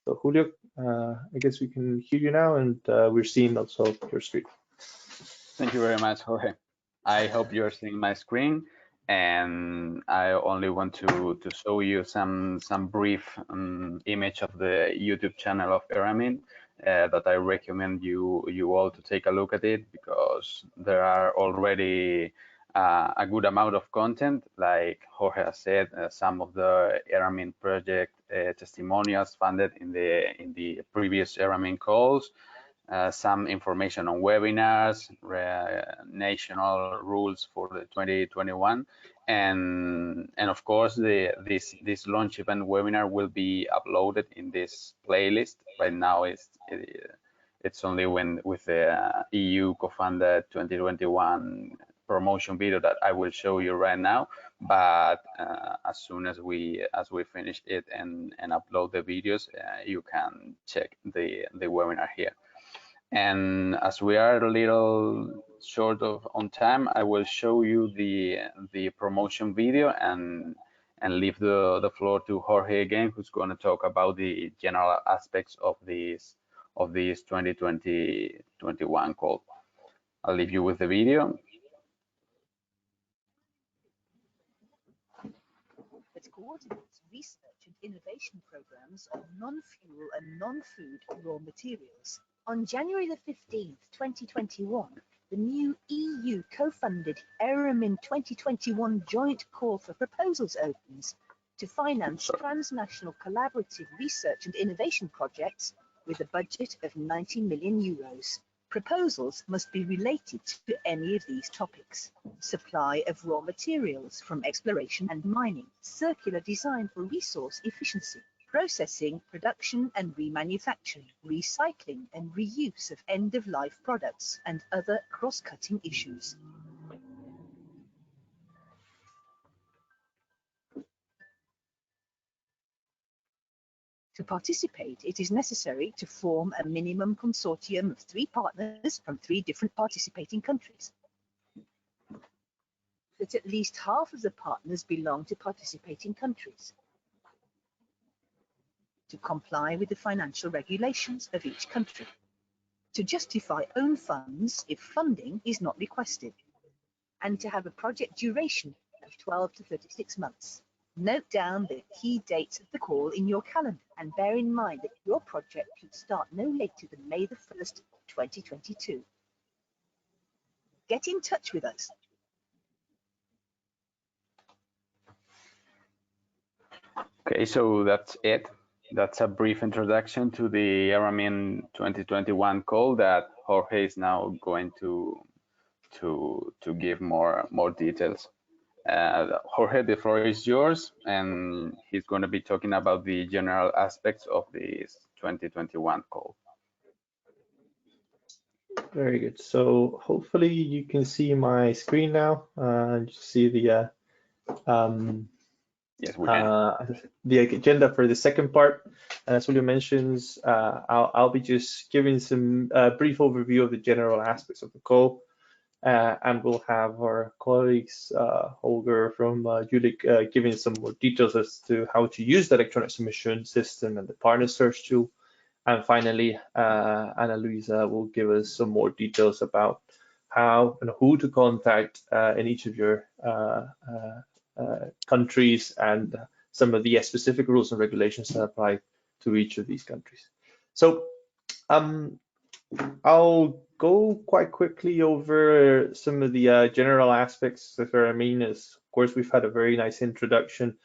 So Julio, I guess we can hear you now, and we're seeing also your screen. Thank you very much, Jorge. I hope you're seeing my screen, and I only want to show you some brief image of the YouTube channel of ERA-MIN that I recommend you all to take a look at it, because there are already a good amount of content. Like Jorge has said, some of the ERA-MIN project testimonials funded in the previous ERA-MIN calls. Some information on webinars, national rules for the 2021, and of course this launch event webinar will be uploaded in this playlist. Right now it's only with the EU Co-funded 2021 promotion video that I will show you right now, but as soon as we finish it and upload the videos, you can check the webinar here. And as we are a little short on time, I will show you the promotion video and leave the floor to Jorge again, who's going to talk about the general aspects of this 2020-21 call. I'll leave you with the video. It coordinates research and innovation programs on non-fuel and non-food raw materials. On January the 15th, 2021, the new EU Co-funded ERAMIN 2021 Joint Call for Proposals opens to finance transnational collaborative research and innovation projects with a budget of 90 million euros. Proposals must be related to any of these topics: supply of raw materials from exploration and mining, circular design for resource efficiency, processing, production and remanufacturing, recycling and reuse of end-of-life products, and other cross-cutting issues. To participate, it is necessary to form a minimum consortium of 3 partners from 3 different participating countries. That at least half of the partners belong to participating countries. To comply with the financial regulations of each country. To justify own funds if funding is not requested. And to have a project duration of 12 to 36 months. Note down the key dates of the call in your calendar and bear in mind that your project should start no later than May the 1st, 2022. Get in touch with us. Okay, so that's it. That's a brief introduction to the ERA-MIN 2021 call that Jorge is now going to give more details. Jorge, the floor is yours, and he's going to be talking about the general aspects of this 2021 call. Very good. So hopefully you can see my screen now. Just see the yes, we can. The agenda for the second part. As Julio mentions, I'll be just giving some brief overview of the general aspects of the call. And we'll have our colleagues, Holger from Jülich, giving some more details as to how to use the electronic submission system and the partner search tool. And finally, Ana Luísa will give us some more details about how and who to contact in each of your countries and some of the specific rules and regulations that apply to each of these countries. So I'll go quite quickly over some of the general aspects of ERA-MIN. Of course, we've had a very nice introduction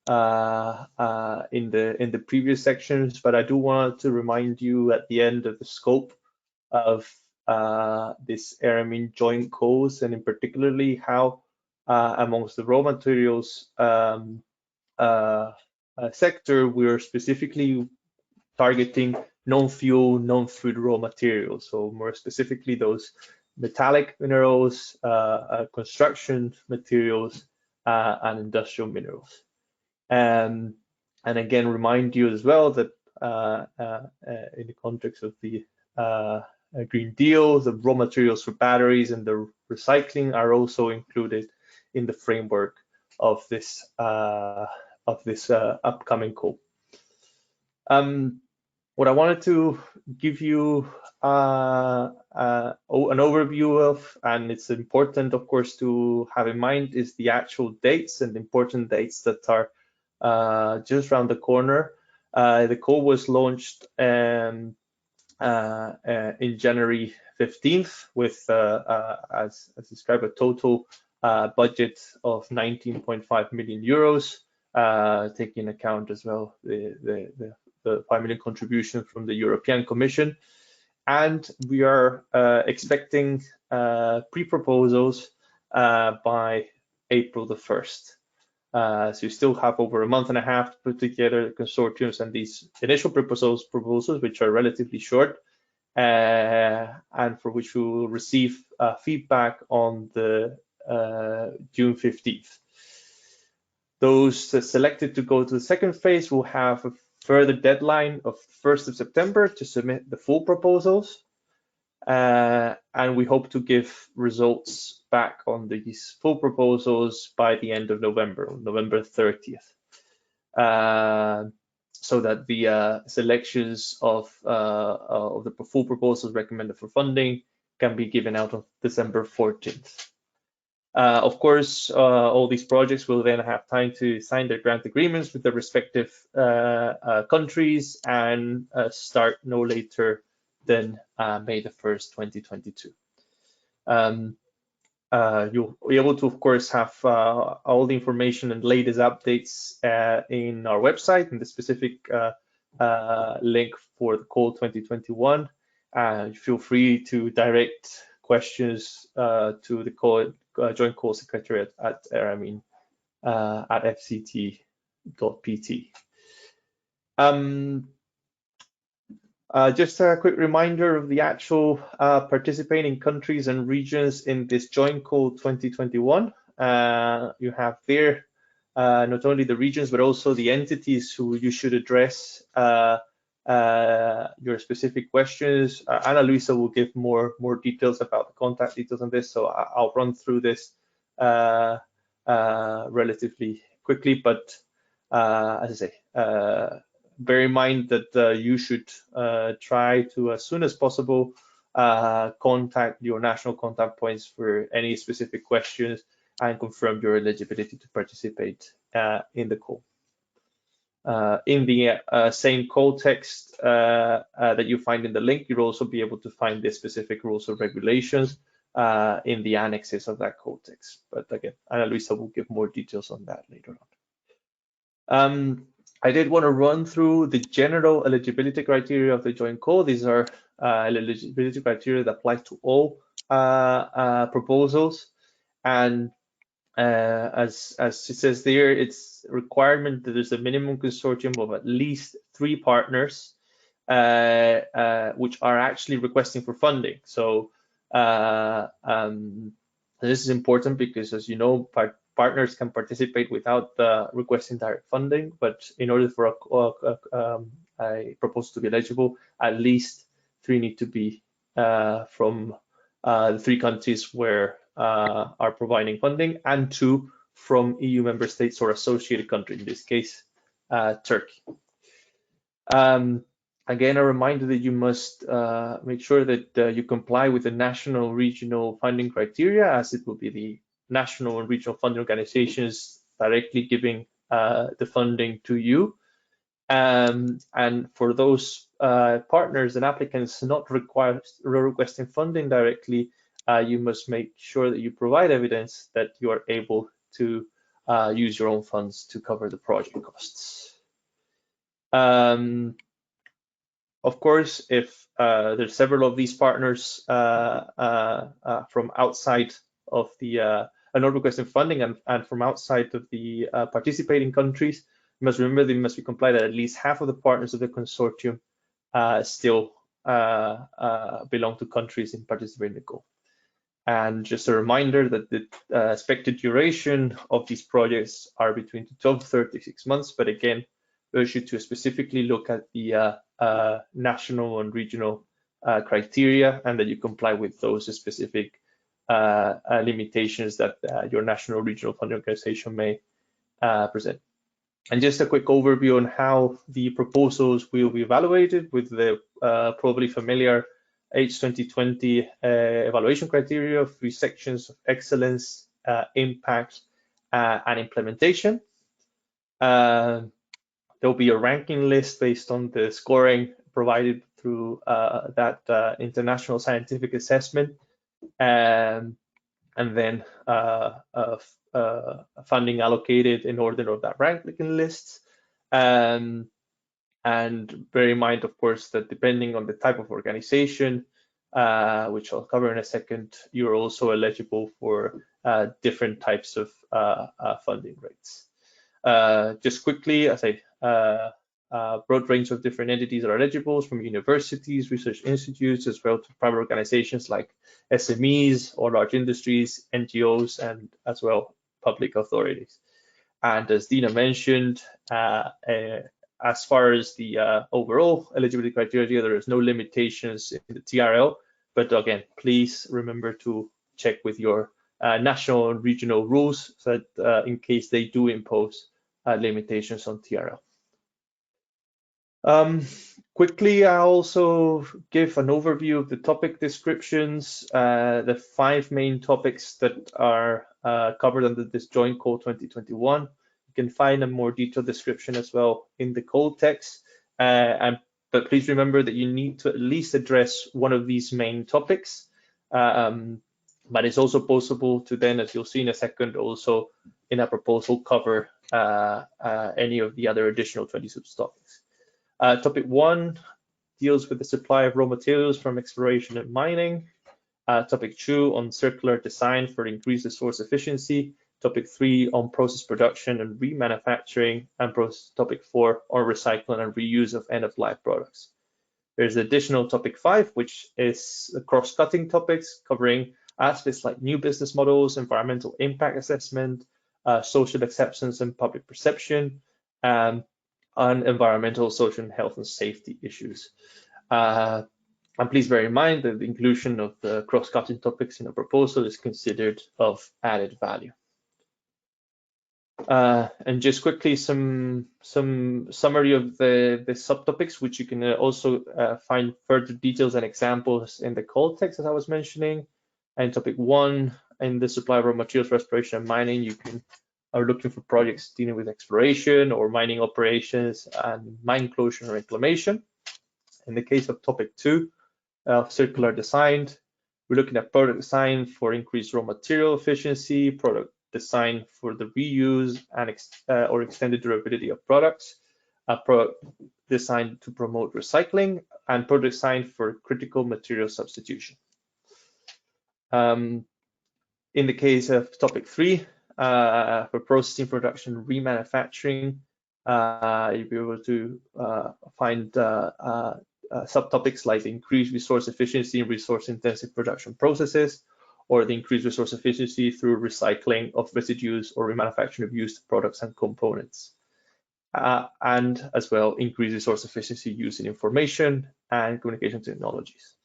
in the previous sections, but I do want to remind you at the end of the scope of this ERA-MIN joint calls, and in particularly how amongst the raw materials sector, we're specifically targeting non-fuel, non-food raw materials. So more specifically, those metallic minerals, construction materials, and industrial minerals. And again, remind you as well that in the context of the Green Deal, the raw materials for batteries and the recycling are also included in the framework of this upcoming call. What I wanted to give you an overview of, and it's important, of course, to have in mind, is the actual dates and important dates that are just around the corner. The call was launched in January 15th with, as described, a total budget of 19.5 million euros, taking account as well the 5 million contribution from the European Commission. And we are expecting pre-proposals by April the 1st. So you still have over a month and a half to put together the consortiums and these initial proposals, which are relatively short, and for which we will receive feedback on the June 15th. Those selected to go to the second phase will have a further deadline of 1st of September to submit the full proposals. And we hope to give results back on these full proposals by the end of November, November 30th. So that the selections of the full proposals recommended for funding can be given out on December 14th. Of course, all these projects will then have time to sign their grant agreements with the respective countries and start no later than May the 1st, 2022. You'll be able to, of course, have all the information and latest updates in our website and the specific link for the call 2021. Feel free to direct questions to the Joint Call Secretariat at ERA-MIN at fct.pt. Just a quick reminder of the actual participating countries and regions in this Joint Call 2021. You have there not only the regions, but also the entities who you should address your specific questions. Ana Luísa will give more details about the contact details on this, so I'll run through this relatively quickly, but as I say, bear in mind that you should try to, as soon as possible, contact your national contact points for any specific questions and confirm your eligibility to participate in the call. In the same call text that you find in the link, you'll also be able to find the specific rules or regulations in the annexes of that call text. But again, Ana Luísa will give more details on that later on. I did want to run through the general eligibility criteria of the joint call. These are eligibility criteria that apply to all proposals. And as it says there, it's a requirement that there's a minimum consortium of at least 3 partners which are actually requesting for funding. So this is important because, as you know, partners can participate without requesting direct funding, but in order for a proposal to be eligible, at least 3 need to be from the 3 countries where are providing funding, and 2 from EU member states or associated countries, in this case, Turkey. Again, a reminder that you must make sure that you comply with the national regional funding criteria, as it will be the national and regional funding organizations directly giving the funding to you. And for those partners and applicants not requesting funding directly, you must make sure that you provide evidence that you are able to use your own funds to cover the project costs. Of course, if there's several of these partners from outside of the not requesting funding and from outside of the participating countries, you must remember they must be compliant that at least half of the partners of the consortium still belong to countries in participating in the call. And just a reminder that the expected duration of these projects are between 12 to 36 months, but again, urge you to specifically look at the national and regional criteria, and that you comply with those specific limitations that your national or regional funding organization may present. And just a quick overview on how the proposals will be evaluated with the probably familiar H2020 evaluation criteria of 3 sections of excellence, impact, and implementation. There'll be a ranking list based on the scoring provided through that international scientific assessment, and then funding allocated in order of that ranking list. And bear in mind, of course, that depending on the type of organization, which I'll cover in a second, you're also eligible for different types of funding rates. Just quickly, as broad range of different entities are eligible, from universities, research institutes, as well to private organizations like SMEs or large industries, NGOs, and as well public authorities. And as Dina mentioned, as far as the overall eligibility criteria, there is no limitations in the TRL, but again, please remember to check with your national and regional rules so that in case they do impose limitations on TRL. Quickly, I'll also give an overview of the topic descriptions, the 5 main topics that are covered under this Joint Call 2021. You can find a more detailed description as well in the call text, but please remember that you need to at least address one of these main topics. But it's also possible to then, as you'll see in a second, also in a proposal cover any of the other additional 20 subtopics. Topic 1 deals with the supply of raw materials from exploration and mining. Topic 2 on circular design for increased resource efficiency. Topic 3 on process production and remanufacturing, and topic 4 on recycling and reuse of end-of-life products. There's additional topic 5, which is the cross-cutting topics, covering aspects like new business models, environmental impact assessment, social acceptance and public perception, and environmental, social, and health and safety issues. And please bear in mind that the inclusion of the cross-cutting topics in a proposal is considered of added value. And just quickly, some summary of the subtopics, which you can also find further details and examples in the call text, as I was mentioning. And topic 1, in the supply of raw materials for exploration and mining, you are looking for projects dealing with exploration or mining operations and mine closure or reclamation. In the case of topic 2, circular design, we're looking at product design for increased raw material efficiency, product design for the reuse and or extended durability of products, product design to promote recycling, and product design for critical material substitution. In the case of topic 3, for processing, production, remanufacturing, you'll be able to find subtopics like increased resource efficiency in resource-intensive production processes, or the increased resource efficiency through recycling of residues or remanufacturing of used products and components. And as well, increased resource efficiency used in information and communication technologies.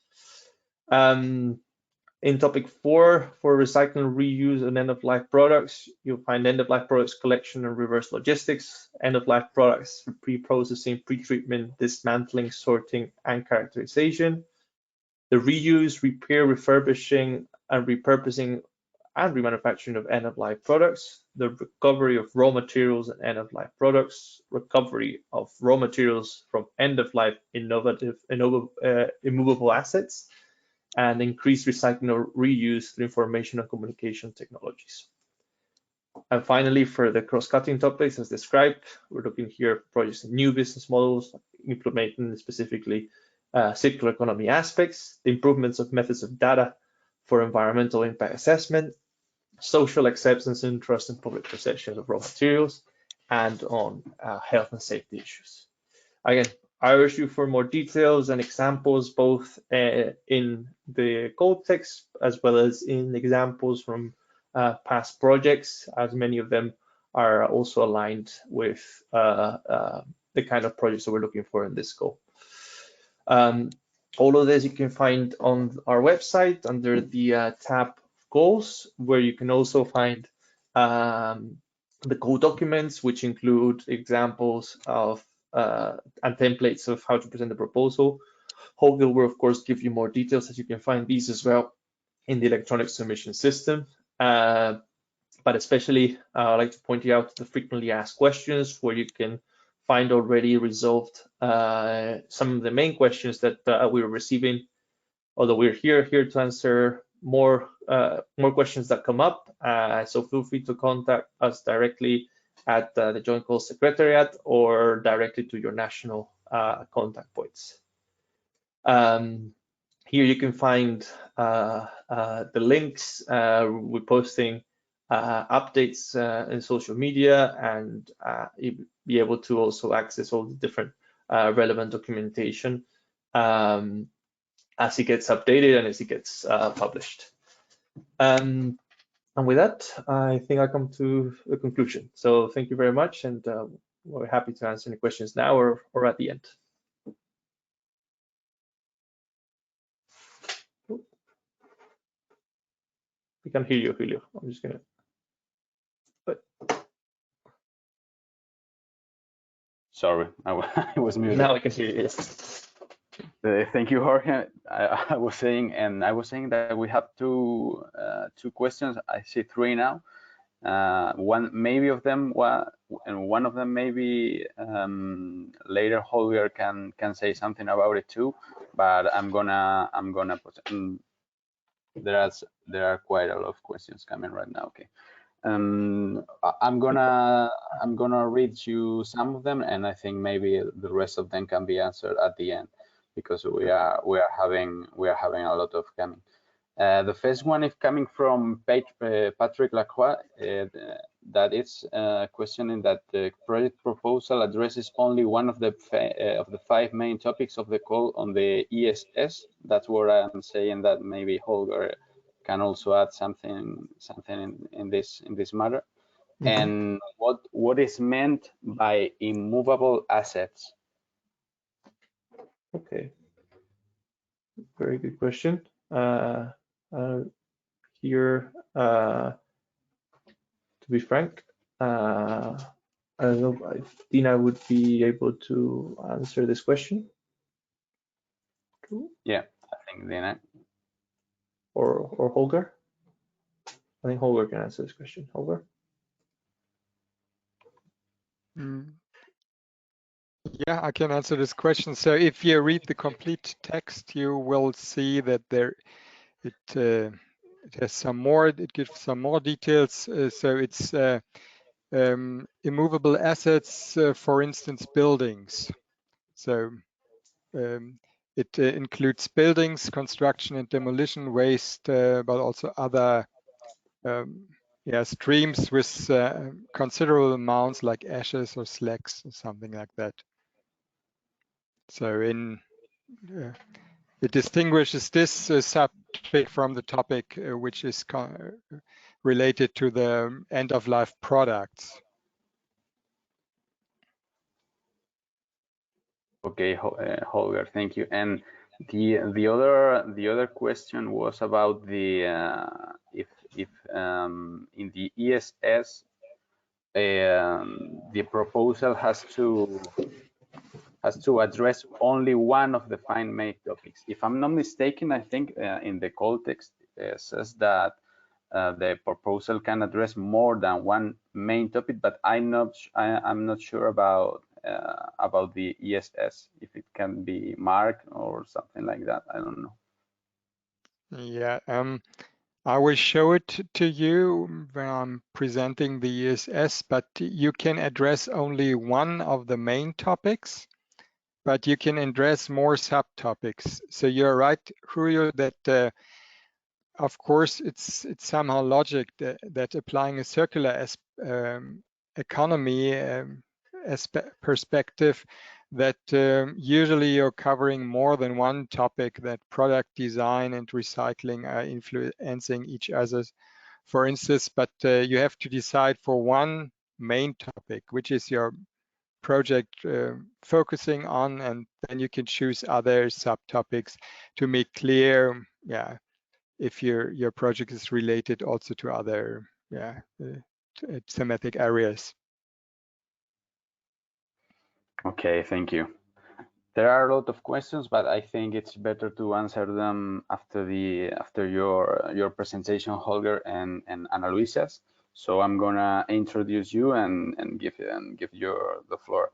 In topic 4, for recycling, reuse, and end-of-life products, you'll find end-of-life products collection and reverse logistics, end-of-life products for pre-processing, pre-treatment, dismantling, sorting, and characterization. The reuse, repair, refurbishing, and repurposing and remanufacturing of end-of-life products. The recovery of raw materials and end-of-life products. Recovery of raw materials from end-of-life immovable assets. And increased recycling or reuse through information and communication technologies. And finally, for the cross-cutting topics, as described, we're looking here for projects and new business models, implementing specifically circular economy aspects, the improvements of methods of data for environmental impact assessment, social acceptance and trust and public perception of raw materials, and on health and safety issues. Again, I urge you for more details and examples, both in the code text as well as in examples from past projects, as many of them are also aligned with the kind of projects that we're looking for in this scope. All of this you can find on our website under the tab Goals, where you can also find the code documents, which include examples of and templates of how to present the proposal. Holger will, of course, give you more details, as you can find these as well in the electronic submission system. But especially, I'd like to point you out the frequently asked questions, where you can find already resolved some of the main questions that we were receiving, although we're here to answer more questions that come up. So feel free to contact us directly at the Joint Call Secretariat or directly to your national contact points. Here you can find the links. We're posting updates in social media, and you'll be able to also access all the different relevant documentation as it gets updated and as it gets published. And with that, I think I come to the conclusion. So thank you very much, and we're happy to answer any questions now or at the end. We can hear you, Julio. I'm just gonna. Sorry, I was muted. Now I can hear you. Thank you, Jorge. I was saying that we have two questions. I see three now. One of them maybe later Holger can say something about it too. But I'm gonna put. There are quite a lot of questions coming right now. Okay. I'm gonna read you some of them, and I think maybe the rest of them can be answered at the end, because we are having a lot of coming. The first one is coming from Patrick Lacroix, that is questioning that the project proposal addresses only one of the 5 main topics of the call on the ESS. That's where I'm saying that maybe Holger can also add something in this matter. Mm-hmm. And what is meant by immovable assets? Okay, very good question. Here, to be frank, I don't know if Dina would be able to answer this question. Cool. Yeah, I think Dina. Or Holger. I think Holger can answer this question. Holger. Yeah, I can answer this question. So if you read the complete text, you will see that it has some more. It gives some more details. So it's immovable assets, for instance, buildings. So it includes buildings, construction and demolition waste, but also other streams with considerable amounts like ashes or slags or something like that. So it distinguishes this subtopic from the topic which is related to the end-of-life products. Okay, Holger, thank you. And the other question was about the if in the ESS the proposal has to address only one of the 5 main topics. If I'm not mistaken, I think in the call text says that the proposal can address more than one main topic, but I'm not sure about the ESS, if it can be marked or something like that. I don't know. Yeah, I will show it to you when I'm presenting the ESS, but you can address only one of the main topics, but you can address more subtopics. So you're right, Julio, that of course it's somehow logic that applying a circular economy perspective, that usually you're covering more than one topic, that product design and recycling are influencing each other, for instance, but you have to decide for one main topic, which is your project focusing on, and then you can choose other subtopics to make clear, if your project is related also to other thematic areas. Okay, thank you. There are a lot of questions, but I think it's better to answer them after your presentation, Holger and Ana Luisa's. So I'm gonna introduce you and give you the floor.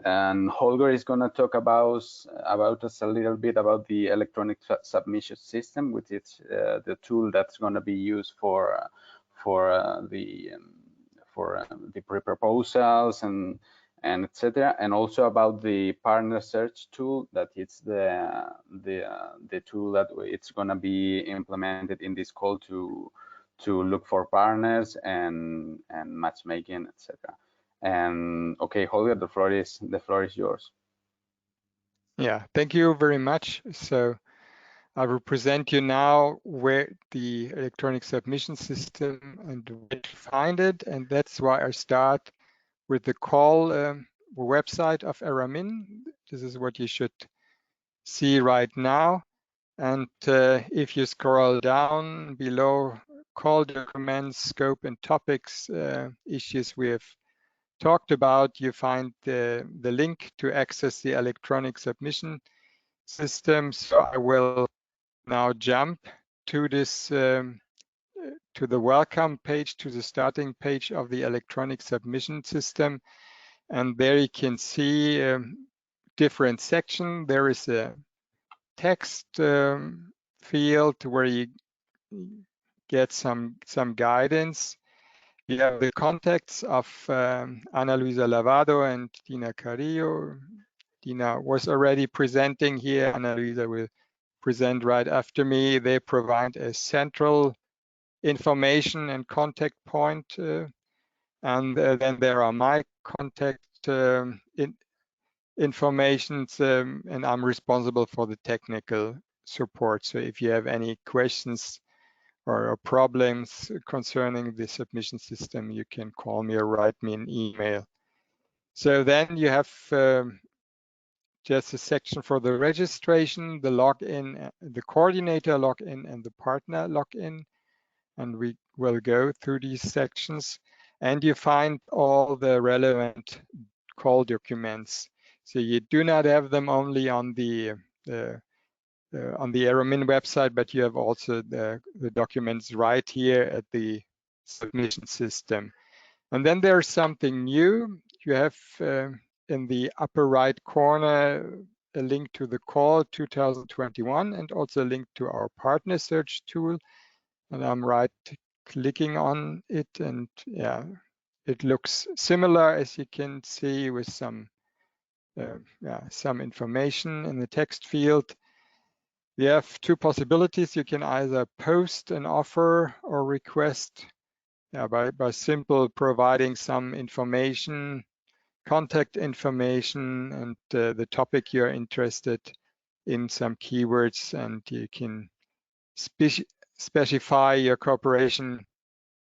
And Holger is gonna talk about us a little bit about the electronic submission system, which is the tool that's gonna be used for the pre-proposals and etc., and also about the partner search tool, that it's the tool that it's going to be implemented in this call to look for partners and matchmaking, etc. And okay, Holger, the floor is yours. Yeah, thank you very much. So I will present you now where the electronic submission system and where to find it, and that's why I start with the call website of ERA-MIN. This is what you should see right now. And if you scroll down below call documents, scope and topics, issues we have talked about, you find the link to access the electronic submission system. So I will now jump to this to the welcome page, to the starting page of the electronic submission system. And there you can see different sections. There is a text field where you get some guidance. You have the contacts of Ana Luísa Lavado and Dina Carrillo. Dina was already presenting here. Ana Luísa will present right after me. They provide a central information and contact point. And then there are my contact informations, and I'm responsible for the technical support. So if you have any questions or problems concerning the submission system, you can call me or write me an email. So then you have just a section for the registration, the login, the coordinator login, and the partner login. And we will go through these sections, and you find all the relevant call documents. So you do not have them only on the ERA-MIN website, but you have also the documents right here at the submission system. And then there's something new. You have in the upper right corner a link to the call 2021 and also a link to our partner search tool. And I'm right clicking on it, and yeah, it looks similar, as you can see, with some information in the text field. You have two possibilities. You can either post an offer or request by simple providing some information, contact information, and the topic you're interested in, some keywords, and you can specify your cooperation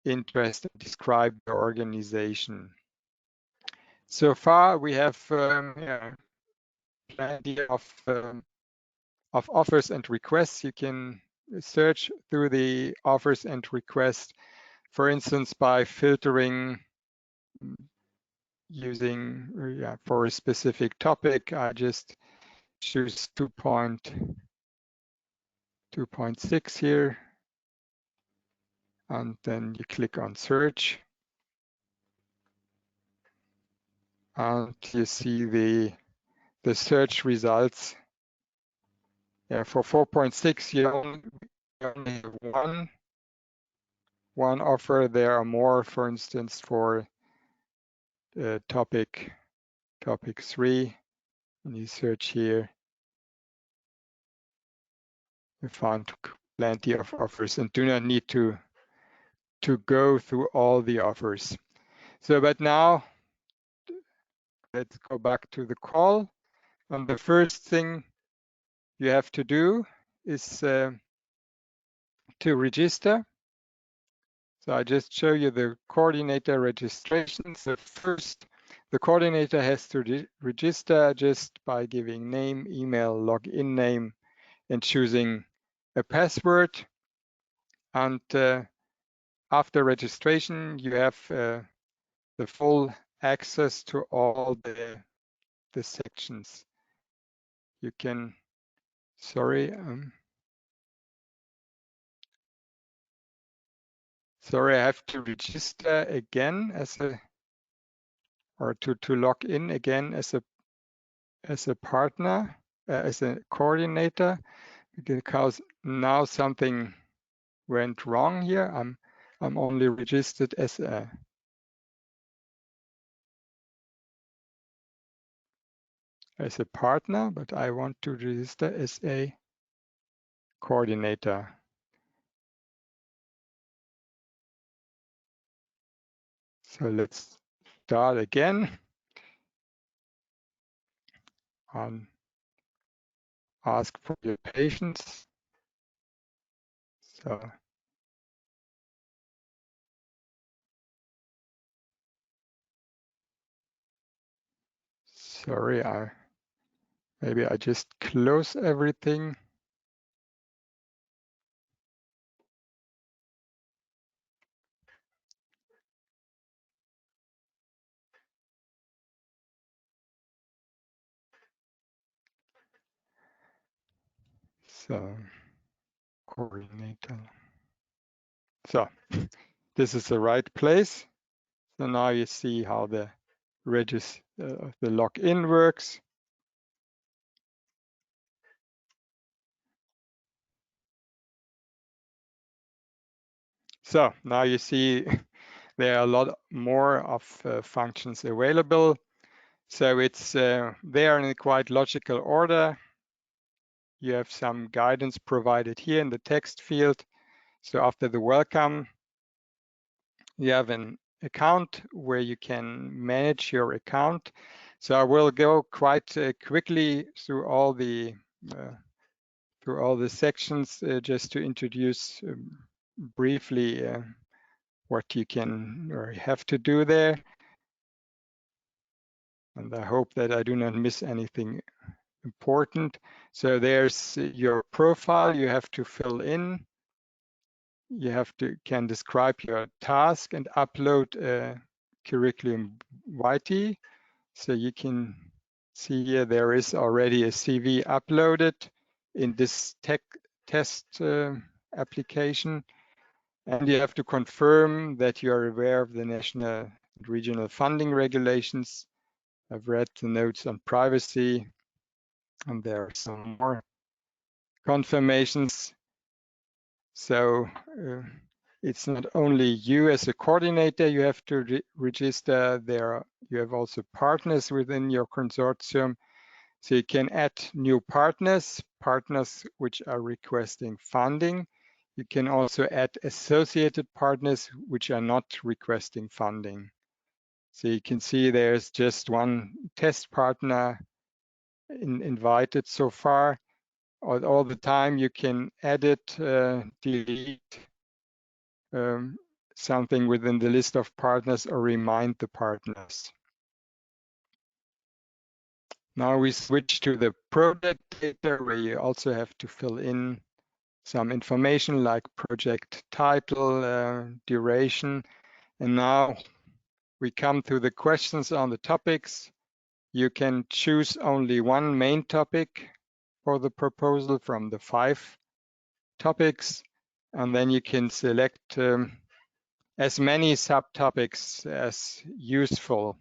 interest and describe your organization. So far, we have plenty of offers and requests. You can search through the offers and requests, for instance, by filtering using for a specific topic. I just choose 2.6 here, and then you click on search, and you see the search results. Yeah, for 4.6, you only have one offer. There are more, for instance, for topic 3. And you search here, you find plenty of offers and do not need to go through all the offers. So, but now let's go back to the call. And the first thing you have to do is to register. So I just show you the coordinator registration. So first, the coordinator has to register just by giving name, email, login name, and choosing a password. And after registration, you have the full access to all the sections. You can, sorry, I have to register again as a, or to log in again as a partner, as a coordinator, because now something went wrong here. I'm only registered as a partner, but I want to register as a coordinator. So let's start again. Ask for your patience. So sorry, maybe I just close everything. So coordinator. So this is the right place. So now you see how the login works. So now you see there are a lot more of functions available. So it's there in a quite logical order. You have some guidance provided here in the text field. So after the welcome, you have an account where you can manage your account. So I will go quite quickly through all the sections just to introduce briefly what you can or have to do there. And I hope that I do not miss anything important. So there's your profile you have to fill in. You can describe your task and upload a curriculum vitae. So you can see here there is already a CV uploaded in this test application. And you have to confirm that you are aware of the national and regional funding regulations. I've read the notes on privacy, and there are some more confirmations. So it's not only you as a coordinator you have to register. You have also partners within your consortium. So you can add new partners which are requesting funding. You can also add associated partners which are not requesting funding. So you can see there's just one test partner invited so far. All the time you can edit, delete something within the list of partners or remind the partners. Now we switch to the project data, where you also have to fill in some information like project title, duration. And now we come to the questions on the topics. You can choose only one main topic for the proposal from the 5 topics, and then you can select as many subtopics as useful.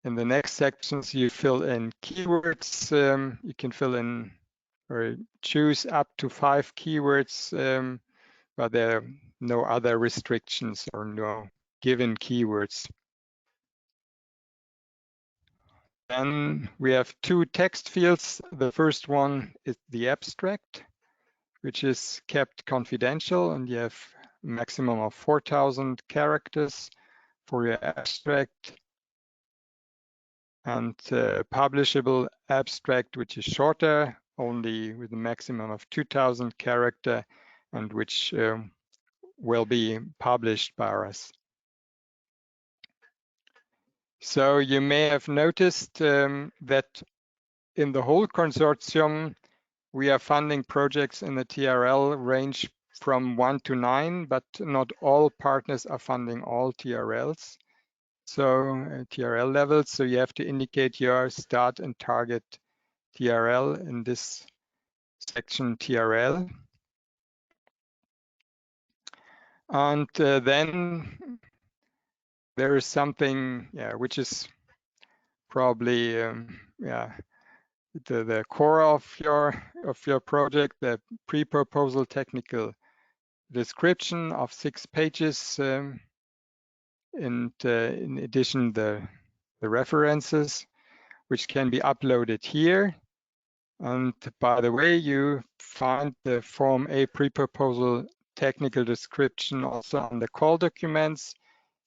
In the next sections, you fill in keywords. You can fill in or choose up to 5 keywords, but there are no other restrictions or no given keywords. Then we have 2 text fields. The first one is the abstract, which is kept confidential, and you have a maximum of 4,000 characters for your abstract. And publishable abstract, which is shorter, only with a maximum of 2,000 character, and which will be published by us. So you may have noticed that in the whole consortium, we are funding projects in the TRL range from 1 to 9, but not all partners are funding all TRLs. So TRL levels, so you have to indicate your start and target TRL in this section TRL. And then there is something, which is probably the core of your project, the pre-proposal technical description of 6 pages, and in addition the references, which can be uploaded here. And by the way, you find the Form A pre-proposal technical description also on the call documents.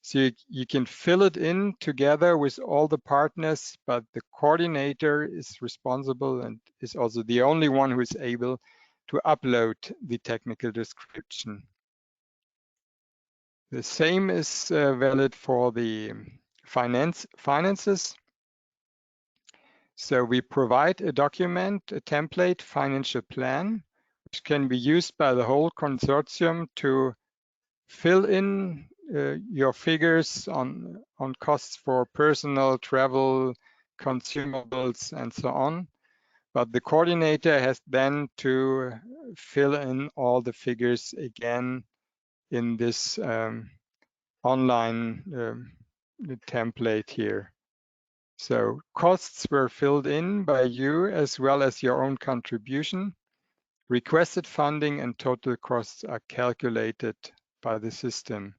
So you can fill it in together with all the partners, but the coordinator is responsible and is also the only one who is able to upload the technical description. The same is valid for the finances. So we provide a document, a template financial plan, which can be used by the whole consortium to fill in your figures on costs for personnel, travel, consumables, and so on. But the coordinator has then to fill in all the figures again in this online template here. So costs were filled in by you as well as your own contribution. Requested funding and total costs are calculated by the system.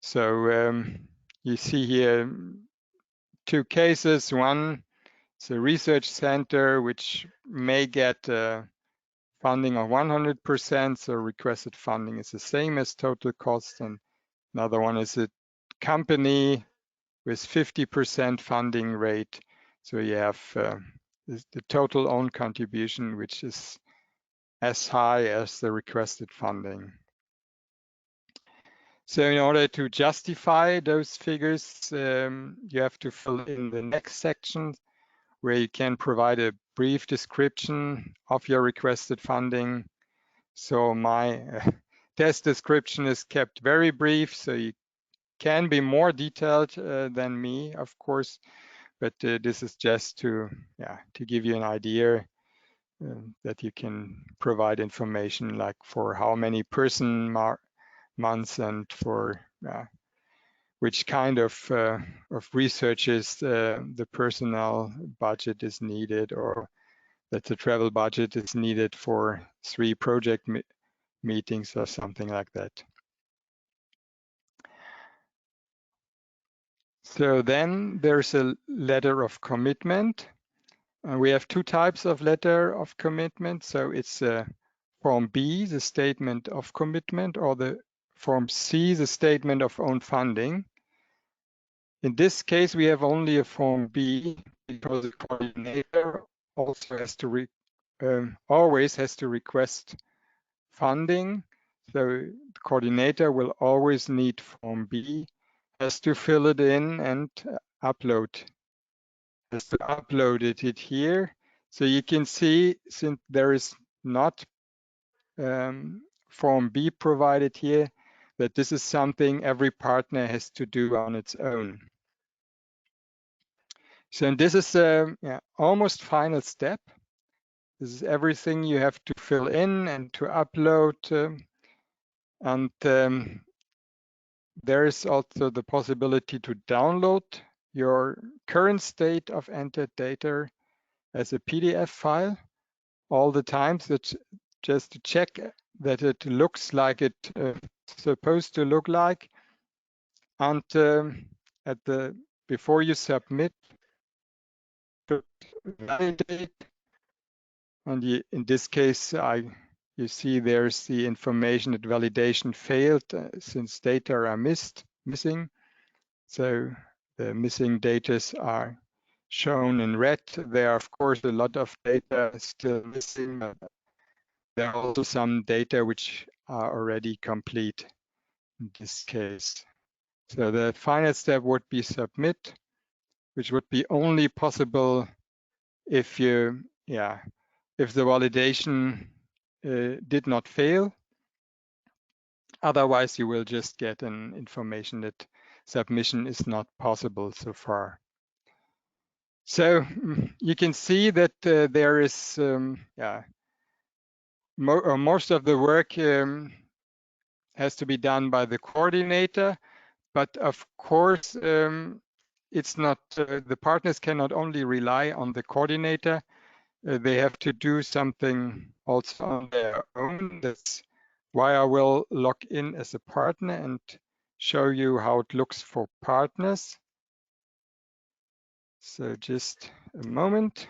So you see here 2 cases. One is a research center which may get funding of 100%, so requested funding is the same as total cost. And another one is a company with 50% funding rate. So you have the total own contribution, which is as high as the requested funding. So in order to justify those figures, you have to fill in the next section where you can provide a brief description of your requested funding. So my test description is kept very brief, so you can be more detailed than me, of course, but this is just to give you an idea that you can provide information like for how many person months and for which kind of researches the personnel budget is needed, or that the travel budget is needed for 3 project meetings or something like that. So then there's a letter of commitment. We have 2 types of letter of commitment. So it's Form B, the statement of commitment, or the Form C, the statement of own funding. In this case, we have only a Form B because the coordinator also has to always has to request funding. So the coordinator will always need Form B, has to fill it in and upload. Has to upload it here. So you can see, since there is not Form B provided here, that this is something every partner has to do on its own. So this is almost final step. This is everything you have to fill in and to upload. And there is also the possibility to download your current state of entered data as a PDF file all the time, so just to check that it looks like it's supposed to look like. And before you submit, validate. And in this case, you see there's the information that validation failed since data are missing. So the missing data are shown in red. There are, of course, a lot of data still missing. But there are also some data which are already complete in this case. So the final step would be submit, which would be only possible if you if the validation did not fail. Otherwise, you will just get an information that submission is not possible so far. So you can see that there is, most of the work has to be done by the coordinator, but of course, it's not, the partners cannot only rely on the coordinator, they have to do something also on their own. That's why I will log in as a partner and show you how it looks for partners. So just a moment.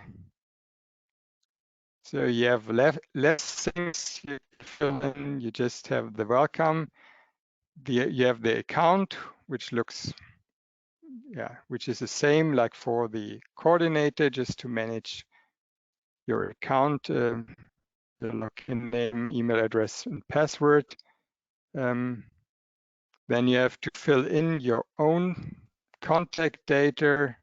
So you have less things you fill in. You just have the welcome. You have the account, which looks, which is the same like for the coordinator, just to manage your account, the login name, email address, and password. Then you have to fill in your own contact data,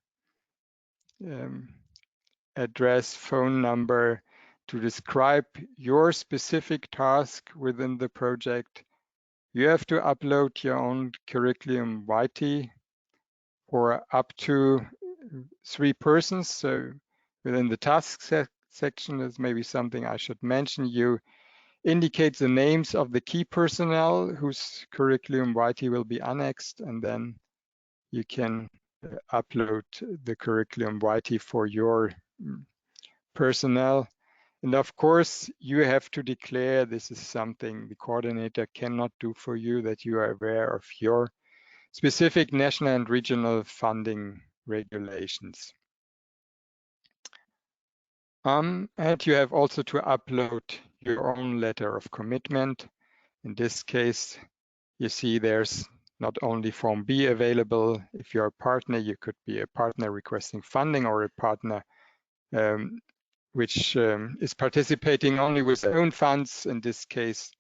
address, phone number, to describe your specific task within the project. You have to upload your own curriculum vitae for up to 3 persons. So within the task section, is maybe something I should mention. You indicate the names of the key personnel whose curriculum vitae will be annexed, and then you can upload the curriculum vitae for your personnel. And of course, you have to declare this is something the coordinator cannot do for you, that you are aware of your specific national and regional funding regulations. And you have also to upload your own letter of commitment. In this case, you see there's not only Form B available. If you're a partner, you could be a partner requesting funding, or a partner which is participating only with own funds. In this case,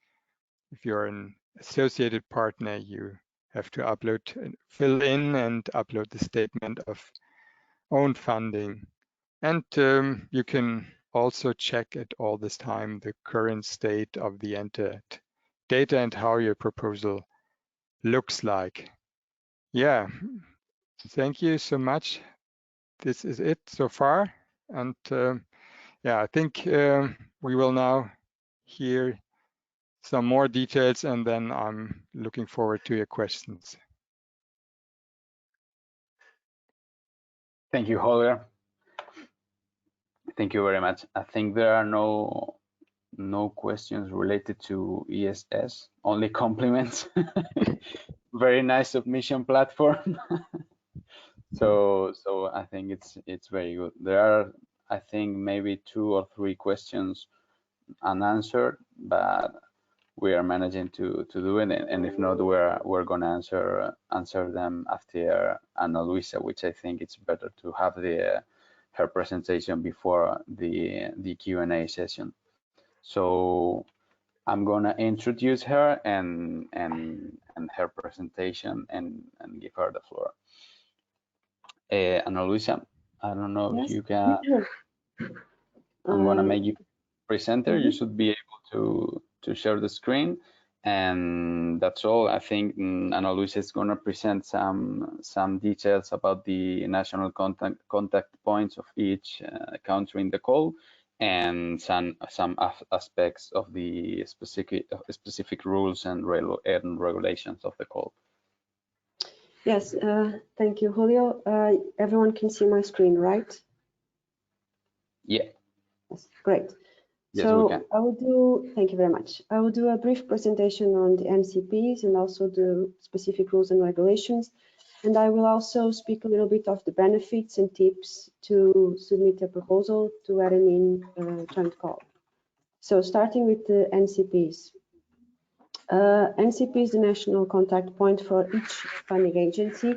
if you're an associated partner, you have to upload, fill in and upload the statement of own funding. And you can also check at all this time the current state of the entered data and how your proposal looks like. Yeah, thank you so much. This is it so far. And yeah, I think we will now hear some more details, and then I'm looking forward to your questions. Thank you, Holger. Thank you very much. I think there are no questions related to ESS, only compliments. Very nice submission platform. So I think it's very good. There are, I think, maybe 2 or 3 questions unanswered, but we are managing to do it, and if not, we're gonna answer them after Ana Luísa, which I think it's better to have her presentation before the Q&A session. So I'm gonna introduce her and her presentation and give her the floor. Ana Luísa, I don't know if you can. I'm gonna make you presenter. You should be able to share the screen, and that's all. I think Ana Luísa is gonna present some details about the national contact points of each country in the call, and some aspects of the specific rules and regulations of the call. Yes, thank you, Julio. Everyone can see my screen, right? Yeah. Yes, great. Yes, so we can. I will do, thank you very much. I will do a brief presentation on the NCPs and also the specific rules and regulations. And I will also speak a little bit of the benefits and tips to submit a proposal to ERA-MIN joint call. So starting with the NCPs. NCP is the national contact point for each funding agency,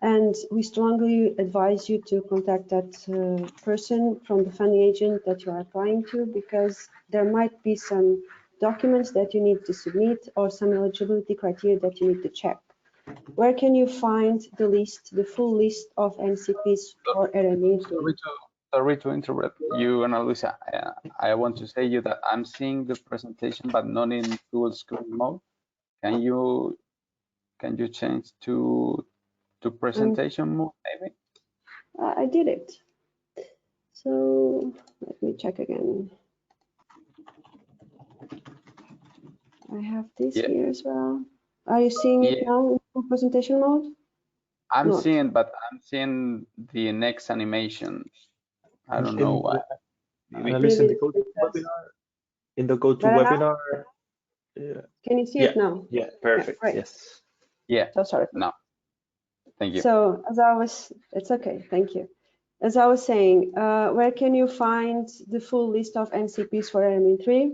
and we strongly advise you to contact that person from the funding agent that you are applying to, because there might be some documents that you need to submit or some eligibility criteria that you need to check. Where can you find the list, the full list of NCPs for ERA-MIN3? Sorry to interrupt you, Ana Luisa. I want to say you that I'm seeing the presentation, but not in full screen mode. Can you change to presentation mode, maybe? I did it. So let me check again. I have this here as well. Are you seeing it now in full presentation mode? I'm seeing, but I'm seeing the next animation. I don't know why. Maybe in the GoToWebinar. Can you see it now? Yeah, perfect. Right. Yes. Yeah. So sorry. No. Thank you. So it's okay. Thank you. As I was saying, where can you find the full list of NCPs for ERA-MIN3?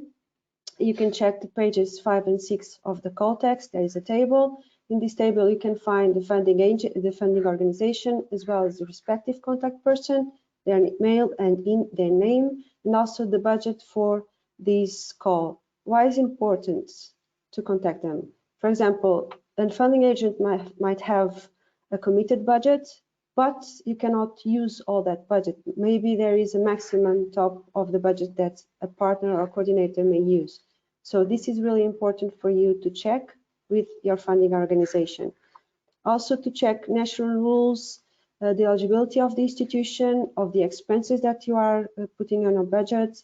You can check the pages 5 and 6 of the call text. There is a table. In this table, you can find the funding agent, the funding organization, as well as the respective contact person, their email and in their name, and also the budget for this call. Why is it important to contact them? For example, a funding agent might have a committed budget, but you cannot use all that budget. Maybe there is a maximum top of the budget that a partner or coordinator may use. So this is really important for you to check with your funding organization. Also to check national rules, the eligibility of the institution, of the expenses that you are putting on your budget,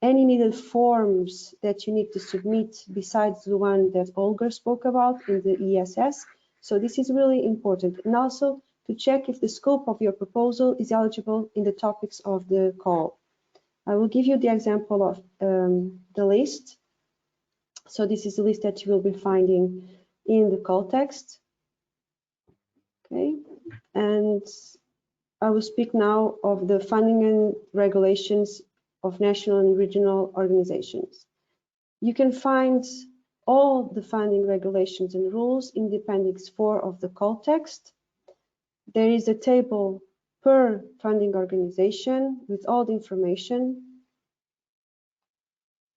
any needed forms that you need to submit besides the one that Holger spoke about in the ESS. So this is really important. And also to check if the scope of your proposal is eligible in the topics of the call. I will give you the example of the list. So this is the list that you will be finding in the call text. Okay, and I will speak now of the funding and regulations of national and regional organizations. You can find all the funding regulations and rules in the Appendix 4 of the call text. There is a table per funding organization with all the information.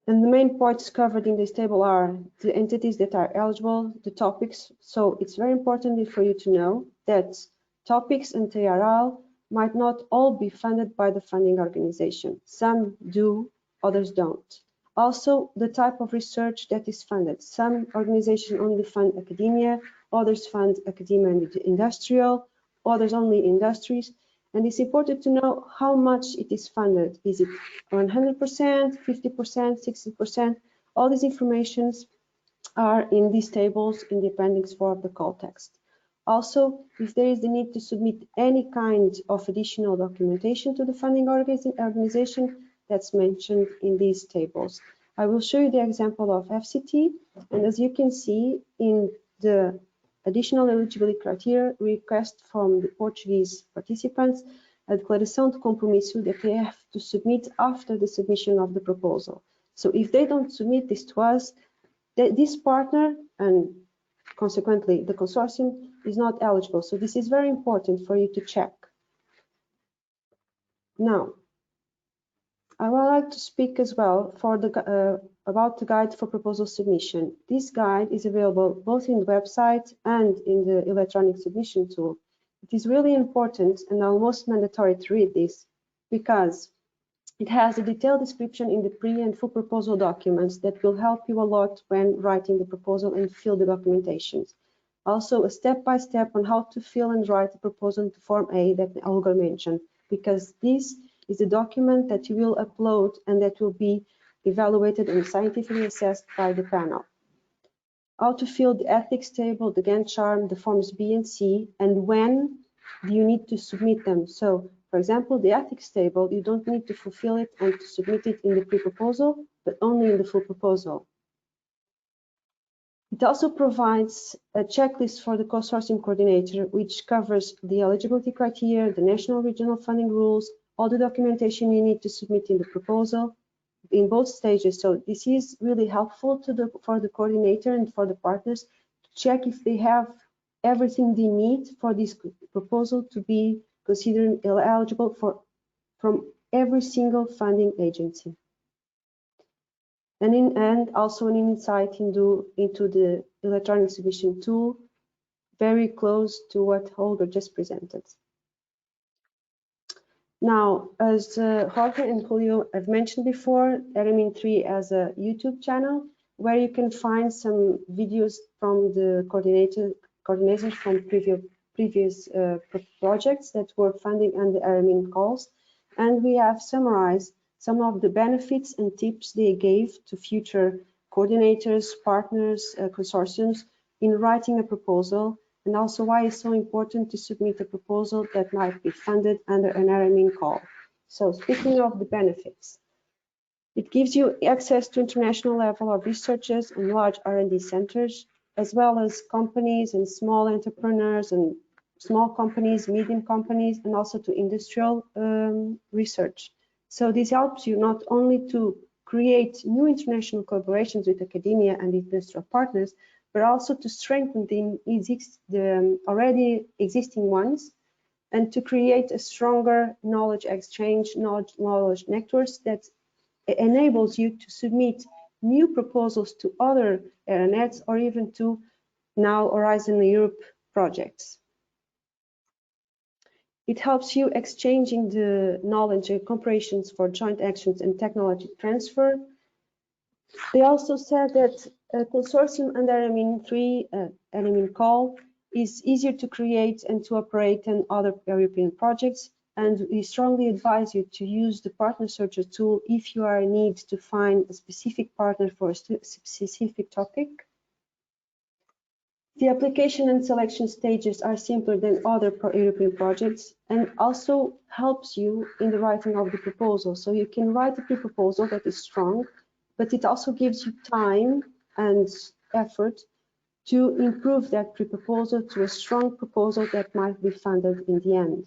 And the main points covered in this table are the entities that are eligible, the topics. So it's very important for you to know that topics and TRL might not all be funded by the funding organization. Some do, others don't. Also, the type of research that is funded. Some organizations only fund academia, others fund academia and industrial, others only industries. And it's important to know how much it is funded. Is it 100%, 50%, 60%? All these informations are in these tables in the Appendix 4 of the call text. Also, if there is the need to submit any kind of additional documentation to the funding organization, that's mentioned in these tables. I will show you the example of FCT, and as you can see in the additional eligibility criteria request from the Portuguese participants, a declaração de compromisso that they have to submit after the submission of the proposal. So if they don't submit this to us, this partner and consequently the consortium is not eligible. So this is very important for you to check. Now, I would like to speak as well for the about the guide for proposal submission. This guide is available both in the website and in the electronic submission tool. It is really important and almost mandatory to read this because it has a detailed description in the pre and full proposal documents that will help you a lot when writing the proposal and fill the documentations. Also, a step-by-step on how to fill and write the proposal into Form A that Holger mentioned, because this is a document that you will upload and that will be evaluated and scientifically assessed by the panel. How to fill the ethics table, the Gantt chart, the forms B and C, and when do you need to submit them. So, for example, the ethics table, you don't need to fulfill it and to submit it in the pre-proposal, but only in the full proposal. It also provides a checklist for the consortium coordinator, which covers the eligibility criteria, the national regional funding rules, all the documentation you need to submit in the proposal in both stages. So this is really helpful for the coordinator and for the partners to check if they have everything they need for this proposal to be considered eligible from every single funding agency. And also an insight into the electronic submission tool, very close to what Holger just presented. Now, as Jorge and Julio have mentioned before, ERA-MIN3 has a YouTube channel where you can find some videos from the coordinators from previous projects that were funding under ERA-MIN calls. And we have summarized some of the benefits and tips they gave to future coordinators, partners, consortiums in writing a proposal, and also why it's so important to submit a proposal that might be funded under an ERA-MIN call. So speaking of the benefits, it gives you access to international level of researchers and large R&D centers, as well as companies and small entrepreneurs and small companies, medium companies, and also to industrial research. So this helps you not only to create new international collaborations with academia and industrial partners, but also to strengthen the already existing ones and to create a stronger knowledge exchange, knowledge networks that enables you to submit new proposals to other ERA-nets or even to now Horizon Europe projects. It helps you exchanging the knowledge and comparisons for joint actions and technology transfer. They also said that a consortium under ERA-MIN3, ERA-MIN call, is easier to create and to operate than other European projects, and we strongly advise you to use the partner searcher tool if you are in need to find a specific partner for a specific topic. The application and selection stages are simpler than other European projects and also helps you in the writing of the proposal. So you can write a pre-proposal that is strong, but it also gives you time and effort to improve that pre-proposal to a strong proposal that might be funded in the end.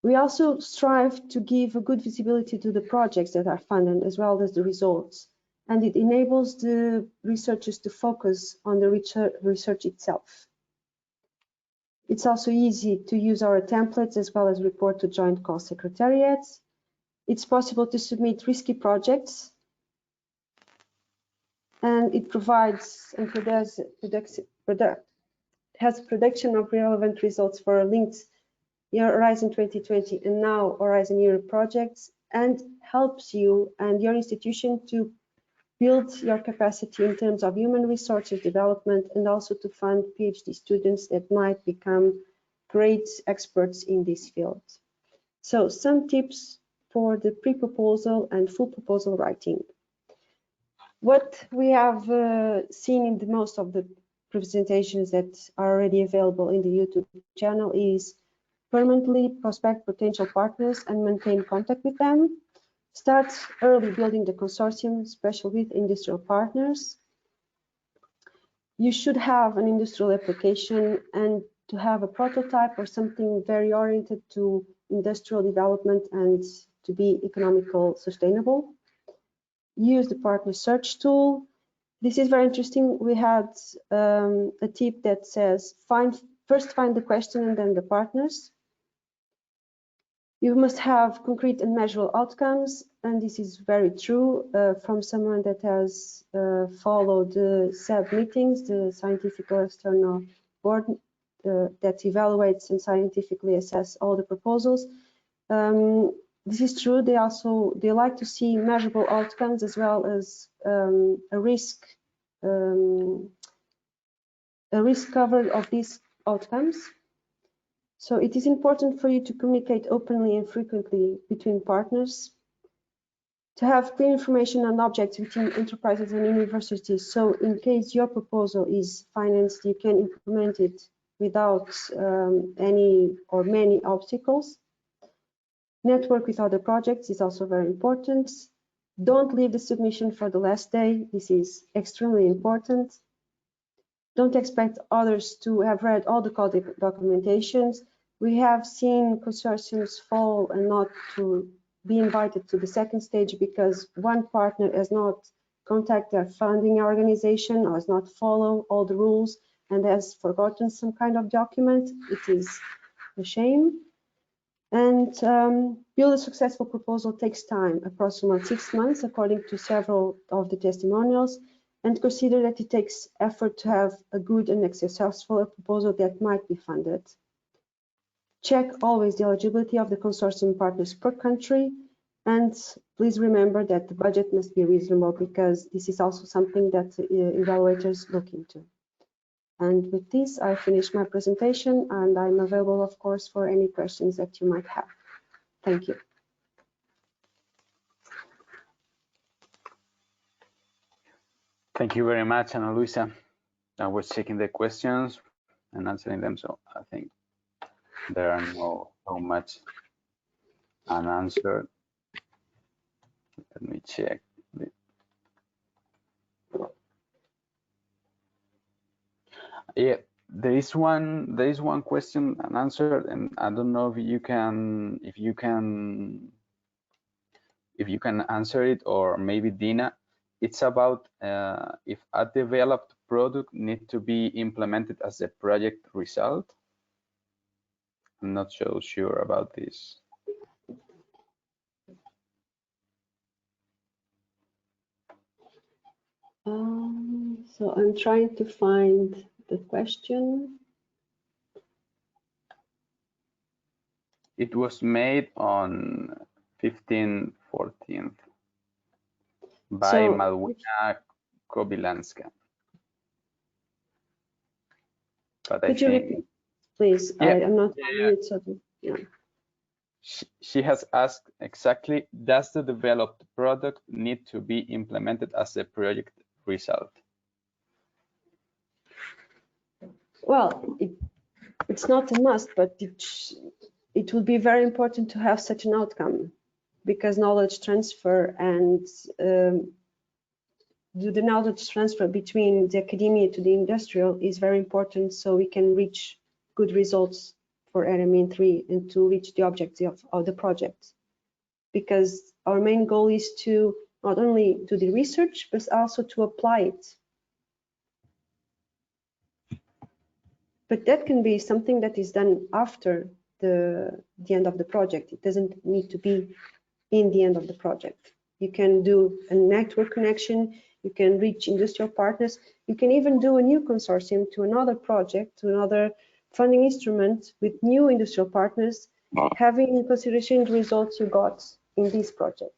We also strive to give a good visibility to the projects that are funded as well as the results, and it enables the researchers to focus on the research itself. It's also easy to use our templates as well as report to Joint Call Secretariats. It's possible to submit risky projects, and it provides and has production of relevant results for linked Horizon 2020 and now Horizon Europe projects, and helps you and your institution to build your capacity in terms of human resources development and also to fund PhD students that might become great experts in this field. So some tips for the pre-proposal and full proposal writing. What we have seen in the most of the presentations that are already available in the YouTube channel is permanently prospect potential partners and maintain contact with them. Start early building the consortium, especially with industrial partners. You should have an industrial application and to have a prototype or something very oriented to industrial development and to be economical sustainable. Use the partner search tool. This is very interesting. We had a tip that says first find the question and then the partners. You must have concrete and measurable outcomes, and this is very true from someone that has followed the SAB meetings, the Scientific External Board that evaluates and scientifically assess all the proposals. This is true. They like to see measurable outcomes as well as a risk covered of these outcomes. So it is important for you to communicate openly and frequently between partners, to have clear information on objects within enterprises and universities. So in case your proposal is financed, you can implement it without any or many obstacles. Network with other projects is also very important. Don't leave the submission for the last day. This is extremely important. Don't expect others to have read all the call documentations. We have seen consortiums fall and not to be invited to the second stage because one partner has not contacted their funding organization or has not followed all the rules and has forgotten some kind of document. It is a shame. And build a successful proposal takes time, approximately 6 months, according to several of the testimonials, and consider that it takes effort to have a good and successful proposal that might be funded. Check always the eligibility of the consortium partners per country. And please remember that the budget must be reasonable, because this is also something that evaluators look into. And with this, I finish my presentation, and I'm available, of course, for any questions that you might have. Thank you. Thank you very much, Ana Luisa. I was checking the questions and answering them, so I think there are no so much unanswered. Let me check. Yeah, there is one question unanswered, and I don't know if you can answer it, or maybe Dina. It's about if a developed product need to be implemented as a project result. I'm not so sure about this. So I'm trying to find the question. It was made on 15/14 by Malwina Kobylanska. But could you repeat, please? Yeah, I'm not on it, so yeah. She has asked exactly, does the developed product need to be implemented as a project result? Well, it's not a must, but it would be very important to have such an outcome, because knowledge transfer and the knowledge transfer between the academia to the industrial is very important, so we can reach good results for ERA-MIN3 and to reach the objective of the project. Because our main goal is to not only do the research, but also to apply it. But that can be something that is done after the end of the project. It doesn't need to be in the end of the project. You can do a network connection, you can reach industrial partners, you can even do a new consortium to another project, to another funding instrument with new industrial partners, having in consideration the results you got in this project.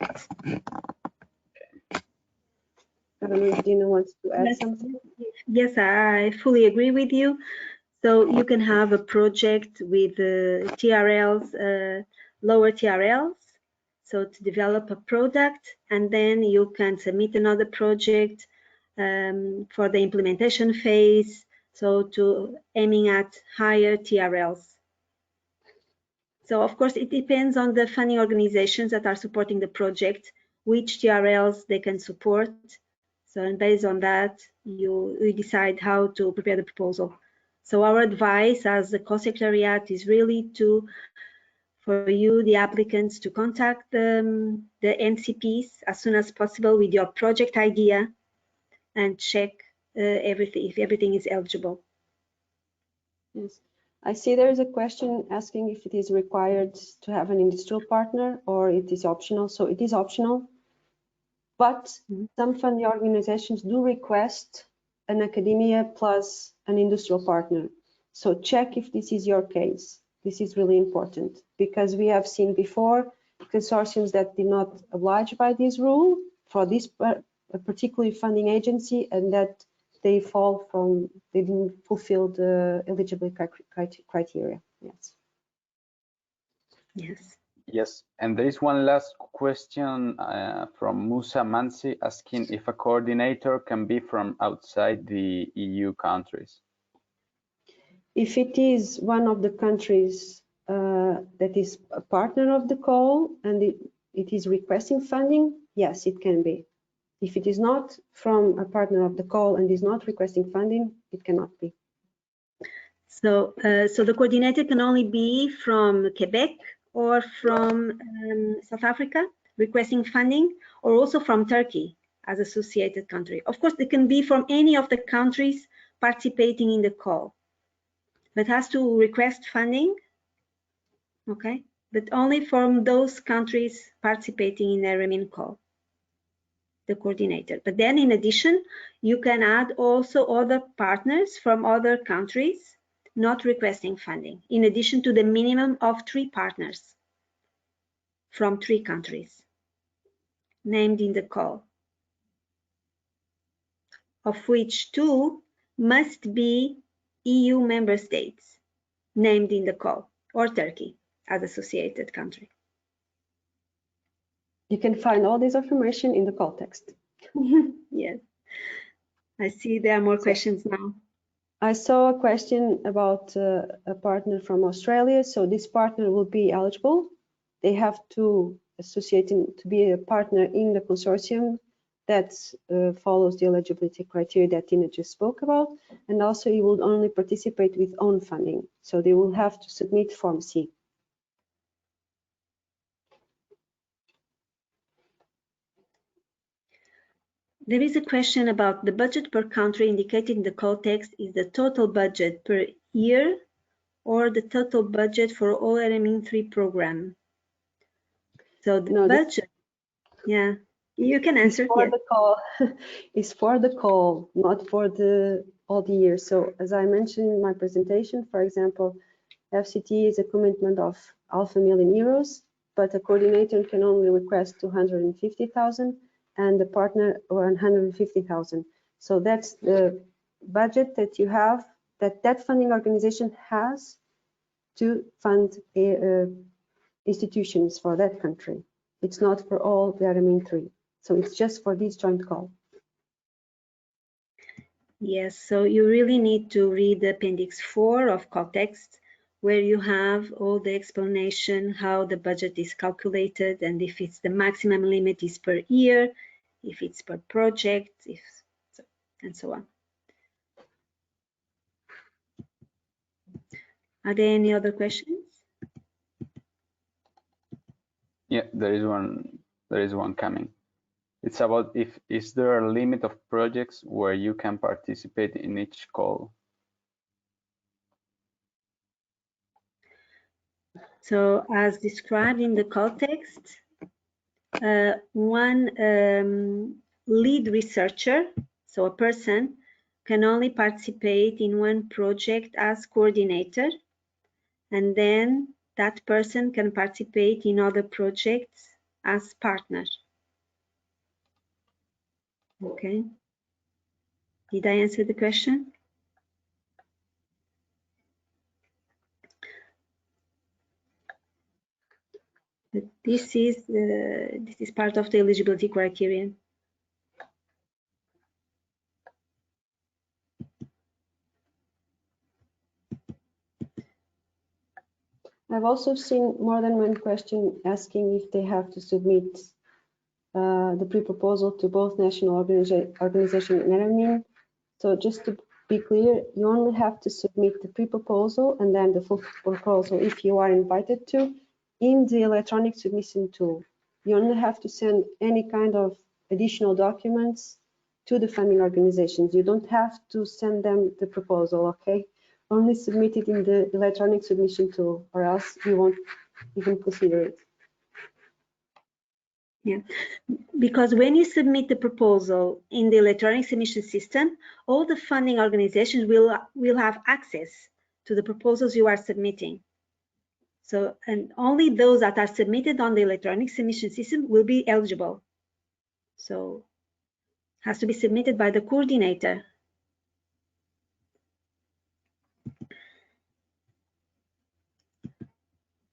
I don't know if Dina wants to add something. Yes, I fully agree with you. So you can have a project with TRLs, lower TRLs, so to develop a product, and then you can submit another project for the implementation phase, so to aiming at higher TRLs. So of course, it depends on the funding organizations that are supporting the project, which TRLs they can support. So and based on that, we decide how to prepare the proposal. So our advice as the co-secretariat is really for you, the applicants, to contact the NCPs as soon as possible with your project idea and check if everything is eligible. Yes, I see there is a question asking if it is required to have an industrial partner or it is optional. So it is optional, but some funding organizations do request an academia plus an industrial partner. So check if this is your case. This is really important, because we have seen before consortiums that did not oblige by this rule for this particular funding agency, and that they didn't fulfill the eligibility criteria. Yes. Yes. Yes, and there is one last question from Musa Mansi asking if a coordinator can be from outside the EU countries. If it is one of the countries that is a partner of the call and it is requesting funding, yes, it can be. If it is not from a partner of the call and is not requesting funding, it cannot be. So, so the coordinator can only be from Quebec or from South Africa requesting funding, or also from Turkey as associated country. Of course, they can be from any of the countries participating in the call, but has to request funding, okay? But only from those countries participating in the ERA-MIN call, the coordinator. But then in addition, you can add also other partners from other countries, not requesting funding, in addition to the minimum of 3 partners from 3 countries named in the call, of which 2 must be EU member states named in the call, or Turkey as associated country. You can find all this information in the call text. Yes. I see there are more questions now. I saw a question about a partner from Australia. So this partner will be eligible. They have to to be a partner in the consortium that follows the eligibility criteria that Tina just spoke about. And also you will only participate with own funding. So they will have to submit Form C. There is a question about the budget per country indicated in the call text is the total budget per year or the total budget for all ERA-MIN3 program. So the budget, yeah, you can answer. For the call, is for the call, not for all the years. So as I mentioned in my presentation, for example, FCT is a commitment of €500,000, but a coordinator can only request 250,000 and the partner 150,000. So that's the budget that you have, that funding organization has to fund institutions for that country. It's not for all the ERA-MIN3. So it's just for this joint call. Yes, so you really need to read the Appendix 4 of call text, where you have all the explanation how the budget is calculated and if it's the maximum limit is per year, if it's per project, and so on. Are there any other questions? Yeah, there is one coming. It's about is there a limit of projects where you can participate in each call? So as described in the call text, one lead researcher, so a person, can only participate in one project as coordinator, and then that person can participate in other projects as partner. Okay. Did I answer the question? But this is part of the eligibility criterion. I've also seen more than one question asking if they have to submit the pre-proposal to both national organization and ERA-MIN. So just to be clear, you only have to submit the pre-proposal and then the full proposal if you are invited to in the electronic submission tool. You only have to send any kind of additional documents to the funding organizations. You don't have to send them the proposal, okay? Only submit it in the electronic submission tool, or else you won't even consider it. Yeah, because when you submit the proposal in the electronic submission system, all the funding organizations will have access to the proposals you are submitting. So, and only those that are submitted on the electronic submission system will be eligible. So, has to be submitted by the coordinator.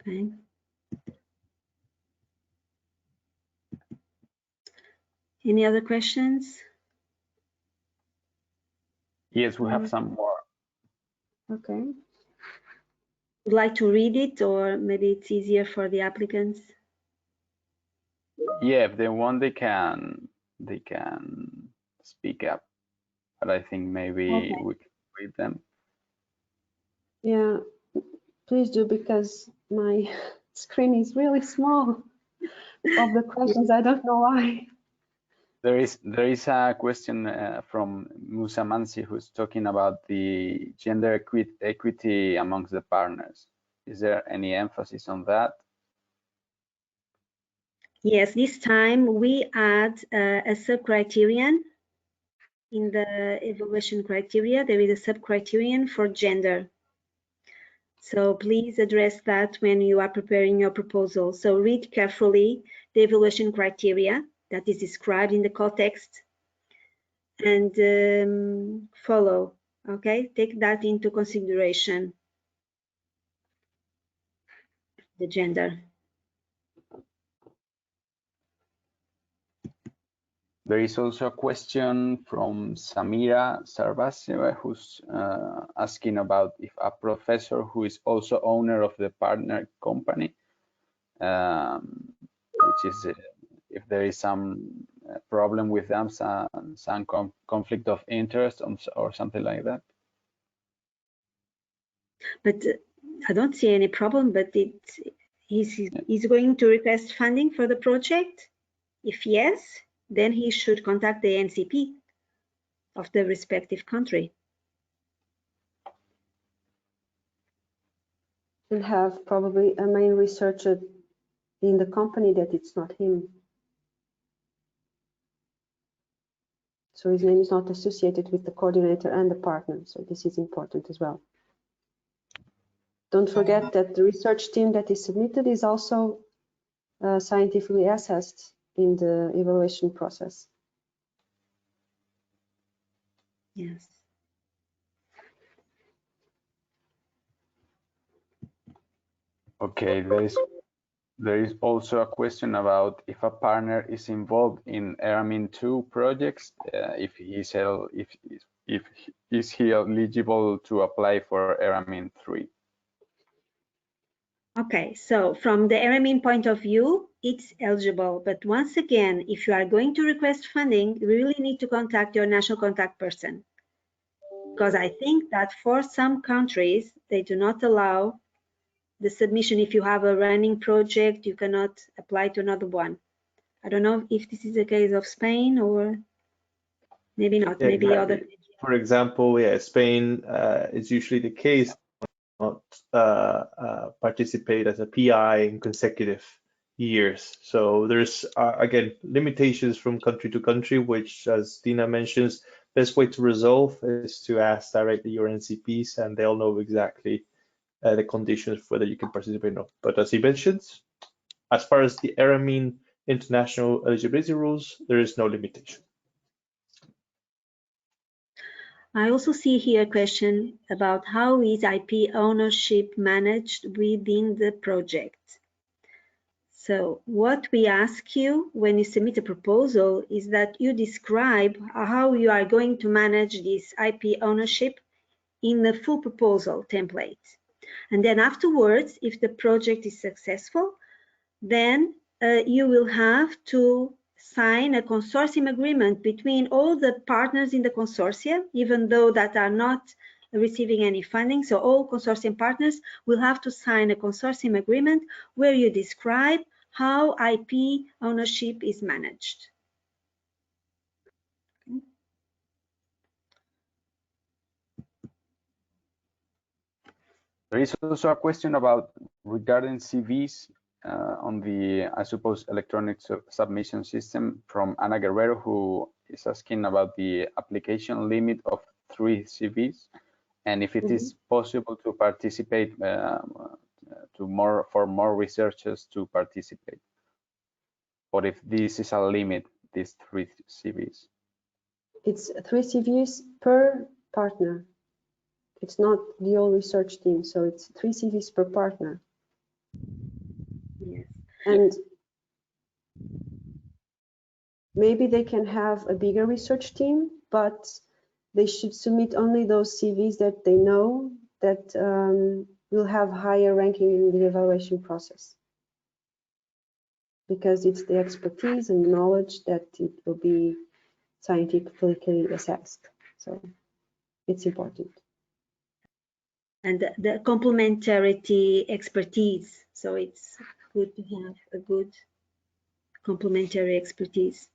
Okay. Any other questions? Yes, we have some more. Okay. Would like to read it, or maybe it's easier for the applicants? Yeah, if they want, they can speak up, but I think maybe we can read them. Yeah, please do, because my screen is really small of the questions. I don't know why. There is a question from Musa Mansi, who's talking about the gender equity amongst the partners. Is there any emphasis on that? Yes, this time we add a sub-criterion in the evaluation criteria. There is a sub-criterion for gender. So please address that when you are preparing your proposal. So read carefully the evaluation criteria that is described in the call text and follow, okay? Take that into consideration, the gender. There is also a question from Samira Sarvaseva, who's asking about if a professor who is also owner of the partner company, which is if there is some problem with them, some conflict of interest or something like that. But I don't see any problem, but he's going to request funding for the project. If yes, then he should contact the NCP of the respective country. And have probably a main researcher in the company that it's not him. So his name is not associated with the coordinator and the partner. So this is important as well. Don't forget that the research team that is submitted is also scientifically assessed in the evaluation process. Yes. Okay, there is also a question about if a partner is involved in ERA-MIN2 projects, if is he eligible to apply for ERA-MIN3? Okay, so from the ERA-MIN point of view, it's eligible. But once again, if you are going to request funding, you really need to contact your national contact person. Because I think that for some countries, they do not allow the submission. If you have a running project, you cannot apply to another one. I don't know if this is the case of Spain or maybe not, Yeah, maybe exactly. other. For example, yeah, Spain is usually the case, not participate as a PI in consecutive years. So there's, again, limitations from country to country, which, as Dina mentions, best way to resolve is to ask directly your NCPs, and they'll know exactly the conditions for whether you can participate or not. But as he mentions, as far as the ERA-MIN international eligibility rules, there is no limitation. I also see here a question about how is IP ownership managed within the project. So what we ask you when you submit a proposal is that you describe how you are going to manage this IP ownership in the full proposal template. And then afterwards, if the project is successful, then you will have to sign a consortium agreement between all the partners in the consortium, even though that are not receiving any funding. So all consortium partners will have to sign a consortium agreement where you describe how IP ownership is managed. There is also a question about regarding CVs on the, I suppose, electronic submission system from Ana Guerrero, who is asking about the application limit of 3 CVs, and if it is possible to participate for more researchers to participate, or if this is a limit, these 3 CVs. It's 3 CVs per partner. It's not the whole research team, so it's 3 CVs per partner. Yes. And maybe they can have a bigger research team, but they should submit only those CVs that they know that will have higher ranking in the evaluation process. Because it's the expertise and knowledge that it will be scientifically assessed. So it's important. And the complementarity expertise. So it's good to have a good complementary expertise.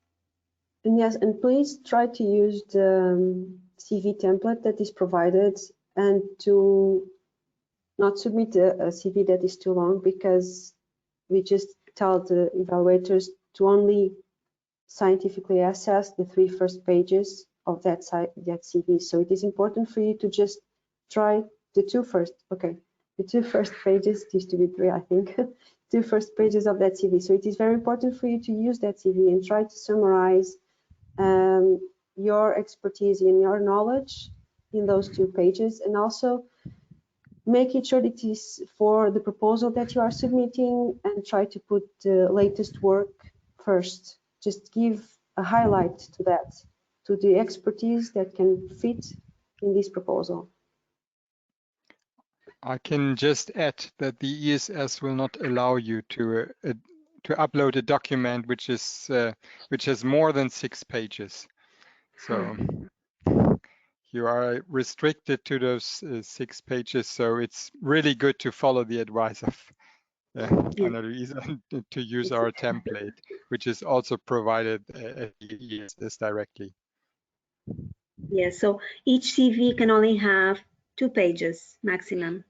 And yes, and please try to use the CV template that is provided and to not submit a CV that is too long, because we just tell the evaluators to only scientifically assess the 3 first pages of that CV. So it is important for you to just try the 2 first. Okay, the 2 first pages, it used to be 3, I think, 2 first pages of that CV. So it is very important for you to use that CV and try to summarize your expertise and your knowledge in those 2 pages, and also making sure that it is for the proposal that you are submitting, and try to put the latest work first. Just give a highlight to that, to the expertise that can fit in this proposal. I can just add that the ESS will not allow you to upload a document which has more than 6 pages. So you are restricted to those 6 pages. So it's really good to follow the advice of Ana Luísa to use our template, which is also provided at the ESS directly. Yeah, so each CV can only have 2 pages maximum.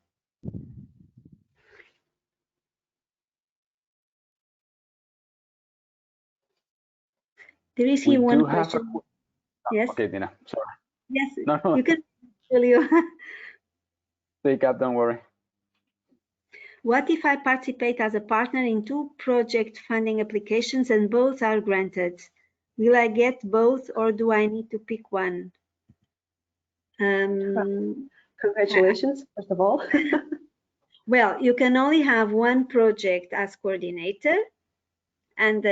There is here one question. Yes. Okay, Dina, sorry. Yes, No. you can, Julio. Take up, don't worry. What if I participate as a partner in 2 project funding applications and both are granted? Will I get both, or do I need to pick one? Congratulations, first of all. Well, you can only have one project as coordinator and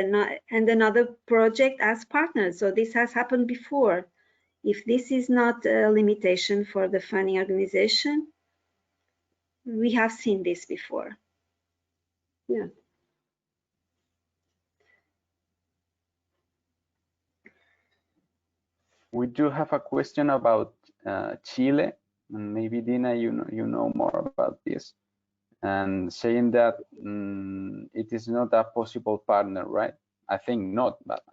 another project as partner. So this has happened before. If this is not a limitation for the funding organization, we have seen this before. Yeah. We do have a question about Chile, and maybe Dina, you know more about this, and saying that it is not a possible partner, right? I think not, but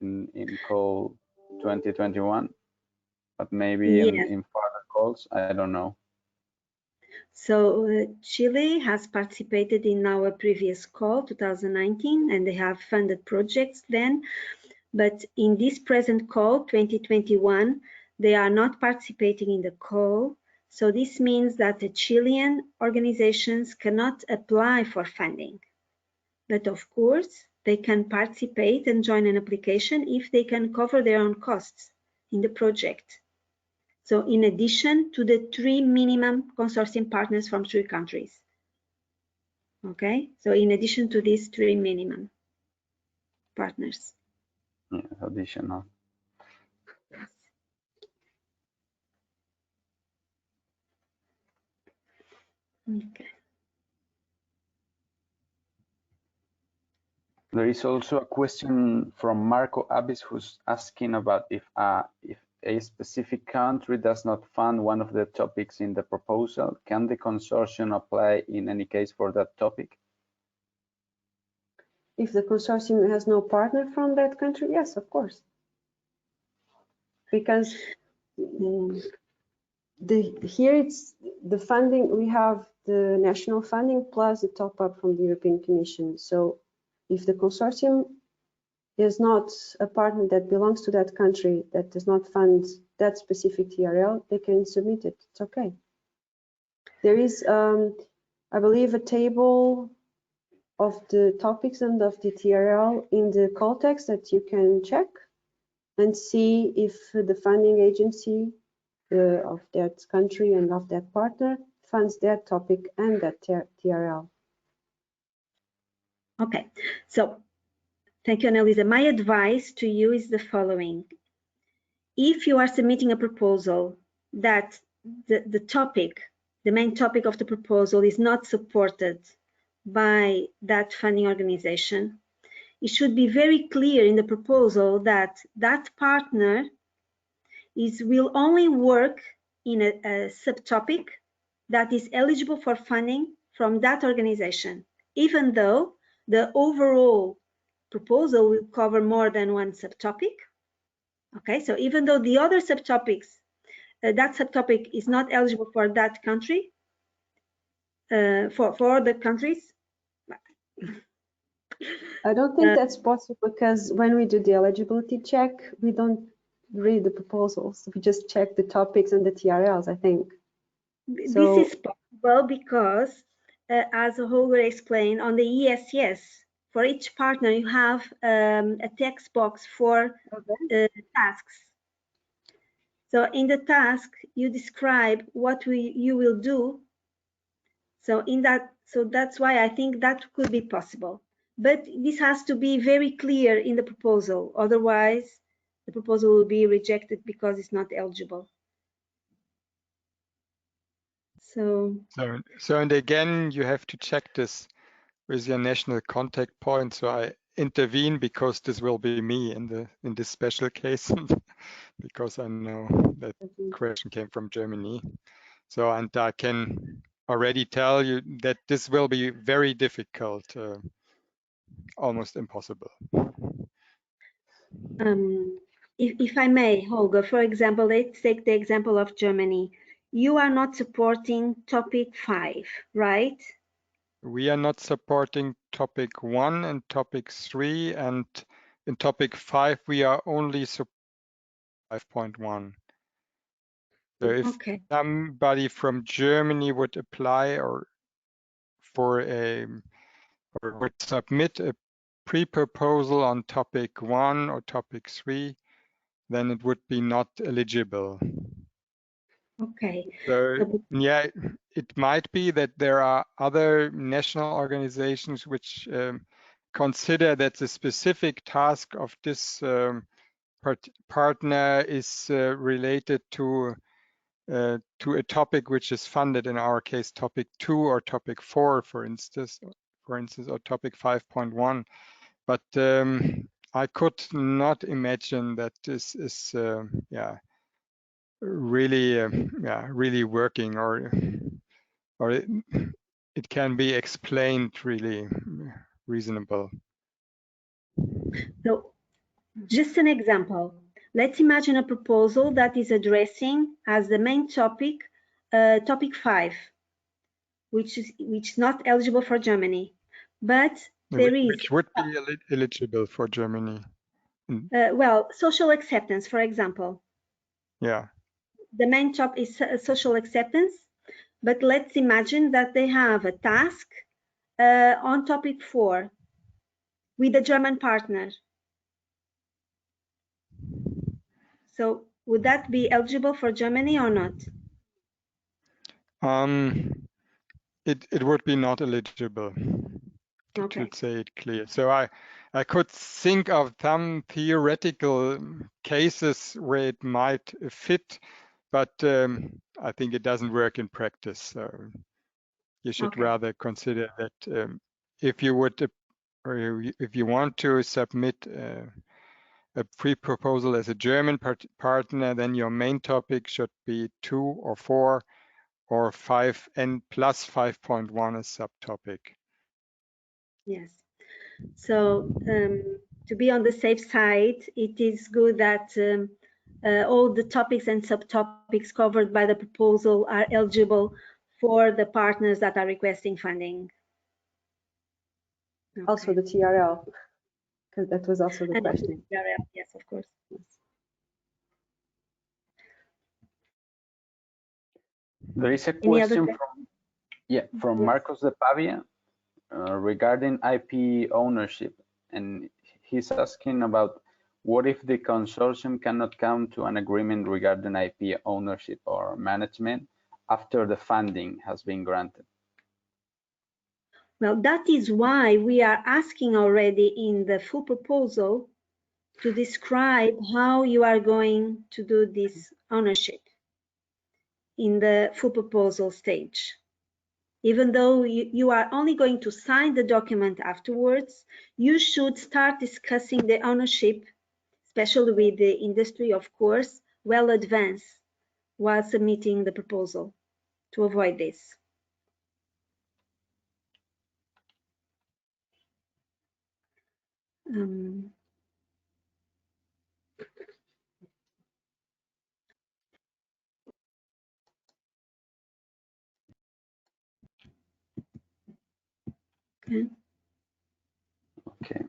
in call 2021, but maybe Yes. in further calls, I don't know. So Chile has participated in our previous call 2019, and they have funded projects then. But in this present call, 2021, they are not participating in the call. So this means that the Chilean organizations cannot apply for funding. But of course, they can participate and join an application if they can cover their own costs in the project. So in addition to the 3 minimum consortium partners from 3 countries. Okay, so in addition to these 3 minimum partners. Yeah, additional. Yes. Okay. There is also a question from Marco Abis, who's asking about if a specific country does not fund one of the topics in the proposal, can the consortium apply in any case for that topic? If the consortium has no partner from that country, yes, of course. Because here it's the funding, we have the national funding plus the top up from the European Commission. So if the consortium is not a partner that belongs to that country that does not fund that specific TRL, they can submit it. It's okay. There is, I believe, a table of the topics and of the TRL in the call text that you can check and see if the funding agency of that country and of that partner funds that topic and that TRL. Okay, so thank you, Ana Luísa. My advice to you is the following. If you are submitting a proposal that the topic, the main topic of the proposal is not supported by that funding organization, it should be very clear in the proposal that that partner will only work in a subtopic that is eligible for funding from that organization, even though the overall proposal will cover more than one subtopic. Okay, so even though the other subtopics, that subtopic is not eligible for that country, for the countries. I don't think that's possible, because when we do the eligibility check, we don't read the proposals. We just check the topics and the TRLs, I think. This is possible Well, because as Holger explained, on the ESS, for each partner, you have a text box for tasks. So in the task, you describe what you will do. So that's why I think that could be possible. But this has to be very clear in the proposal. Otherwise, the proposal will be rejected because it's not eligible. So and again, you have to check this with your national contact point. So I intervene because this will be me in this special case, because I know that question came from Germany. So, and I can already tell you that this will be very difficult, almost impossible. If I may, Holger, for example, let's take the example of Germany. You are not supporting topic 5, right? We are not supporting topic 1 and topic 3, and in topic 5 we are only supporting 5.1. So if somebody from Germany would apply or would submit a pre-proposal on topic 1 or topic 3, then it would be not eligible. Okay. So yeah, it might be that there are other national organizations which consider that the specific task of this partner is related to a topic which is funded, in our case topic 2 or topic 4, for instance, or topic 5.1. But I could not imagine that this is really working, or it can be explained really reasonable. So just an example. Let's imagine a proposal that is addressing as the main topic, topic 5, which is not eligible for Germany, but which would be eligible for Germany. Well, social acceptance, for example. Yeah. The main topic is social acceptance, but let's imagine that they have a task on topic 4 with a German partner. So would that be eligible for Germany or not? It would be not eligible. Okay. To say it clear. So I could think of some theoretical cases where it might fit, but I think it doesn't work in practice. So you should rather consider that if you would, or if you want to submit a pre-proposal as a German partner, then your main topic should be 2 or 4 or 5 and plus 5.1 as subtopic. Yes. So to be on the safe side, it is good that all the topics and subtopics covered by the proposal are eligible for the partners that are requesting funding. Okay. Also the TRL, because that was also the question. The TRL, yes, of course. Yes. There is a question from Marcos de Pavia regarding IP ownership, and he's asking about what if the consortium cannot come to an agreement regarding IP ownership or management after the funding has been granted? Well, that is why we are asking already in the full proposal to describe how you are going to do this ownership in the full proposal stage. Even though you are only going to sign the document afterwards, you should start discussing the ownership, especially with the industry, of course, well advanced while submitting the proposal to avoid this. Okay. Okay.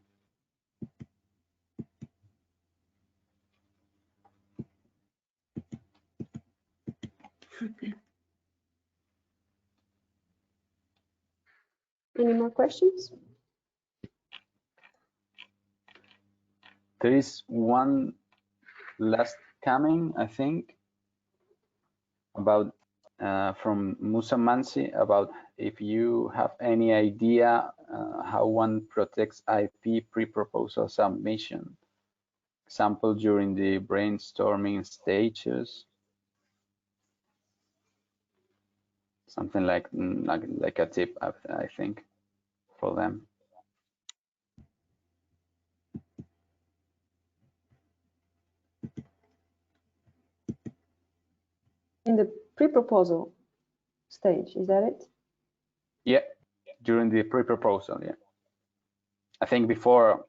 Okay. Any more questions? There is one last coming, I think, about from Musa Mansi, about if you have any idea how one protects IP pre-proposal submission. Example during the brainstorming stages. Something like a tip, I think, for them. In the pre-proposal stage, is that it? Yeah, during the pre-proposal, yeah. I think before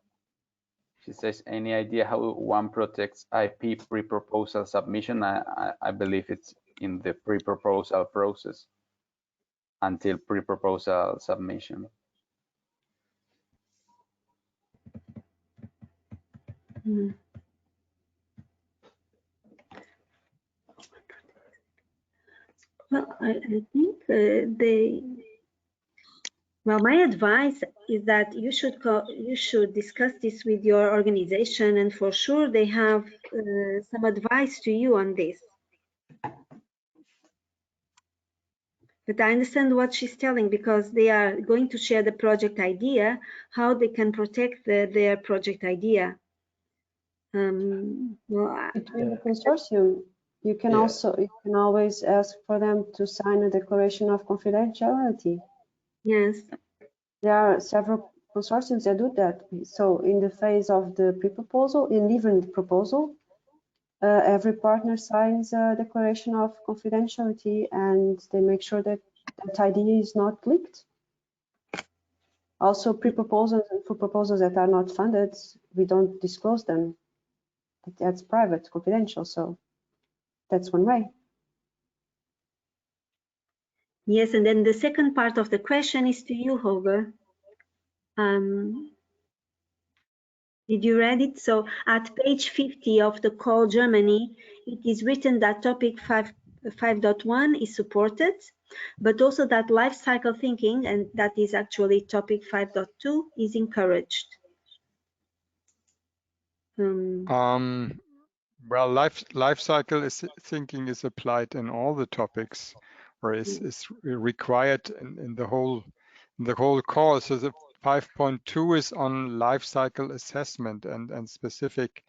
she says, any idea how one protects IP pre-proposal submission? I believe it's in the pre-proposal process until pre-proposal submission. Mm. Well, I think well, my advice is that you should discuss this with your organization, and for sure they have some advice to you on this. But I understand what she's telling, because they are going to share the project idea, how they can protect their project idea. Well, Between the consortium, you can always ask for them to sign a declaration of confidentiality. yes. There are several consortiums that do that. So in the phase of the pre-proposal, in even the proposal, every partner signs a declaration of confidentiality, and they make sure that that idea is not leaked. Also, pre-proposals and for proposals that are not funded, we don't disclose them. That's private, confidential. So that's one way. Yes, and then the second part of the question is to you, Holger. Did you read it? So at page 50 of the call Germany, it is written that topic 5.1 is supported, but also that life cycle thinking, and that is actually topic 5.2, is encouraged. Well, life cycle thinking is applied in all the topics, or is required in the whole call. So the 5.2 is on life cycle assessment and specific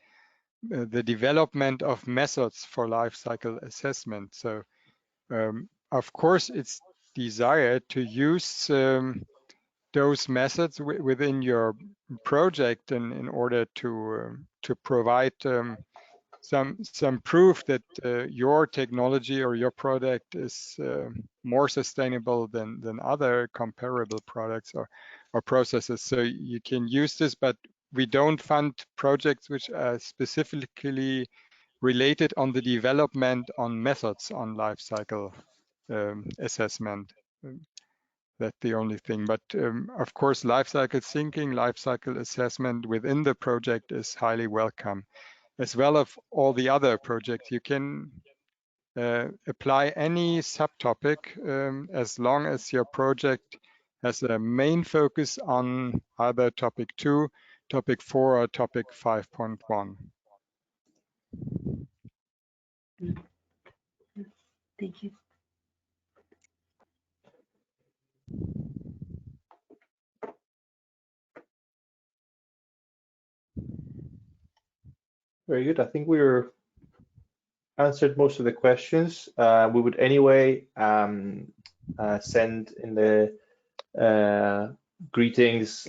the development of methods for life cycle assessment. So of course it's desired to use those methods within your project in order to provide some proof that your technology or your product is more sustainable than other comparable products or processes. So you can use this, but we don't fund projects which are specifically related on the development on methods on life cycle assessment. That's the only thing. But of course, life cycle thinking, life cycle assessment within the project is highly welcome. As well as all the other projects, you can apply any subtopic as long as your project has a main focus on either topic 2, topic 4, or topic 5.1. Thank you. Very good. I think we're answered most of the questions. We would anyway send in the greetings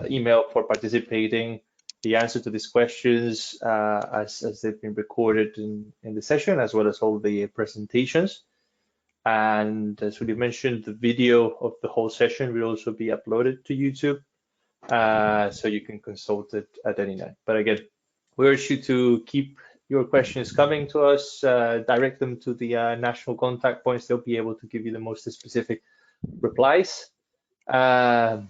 email for participating the answer to these questions as they've been recorded in the session, as well as all the presentations. And as we mentioned, the video of the whole session will also be uploaded to YouTube, so you can consult it at any time. But again, we urge you to keep your questions coming to us, direct them to the national contact points. They'll be able to give you the most specific replies. And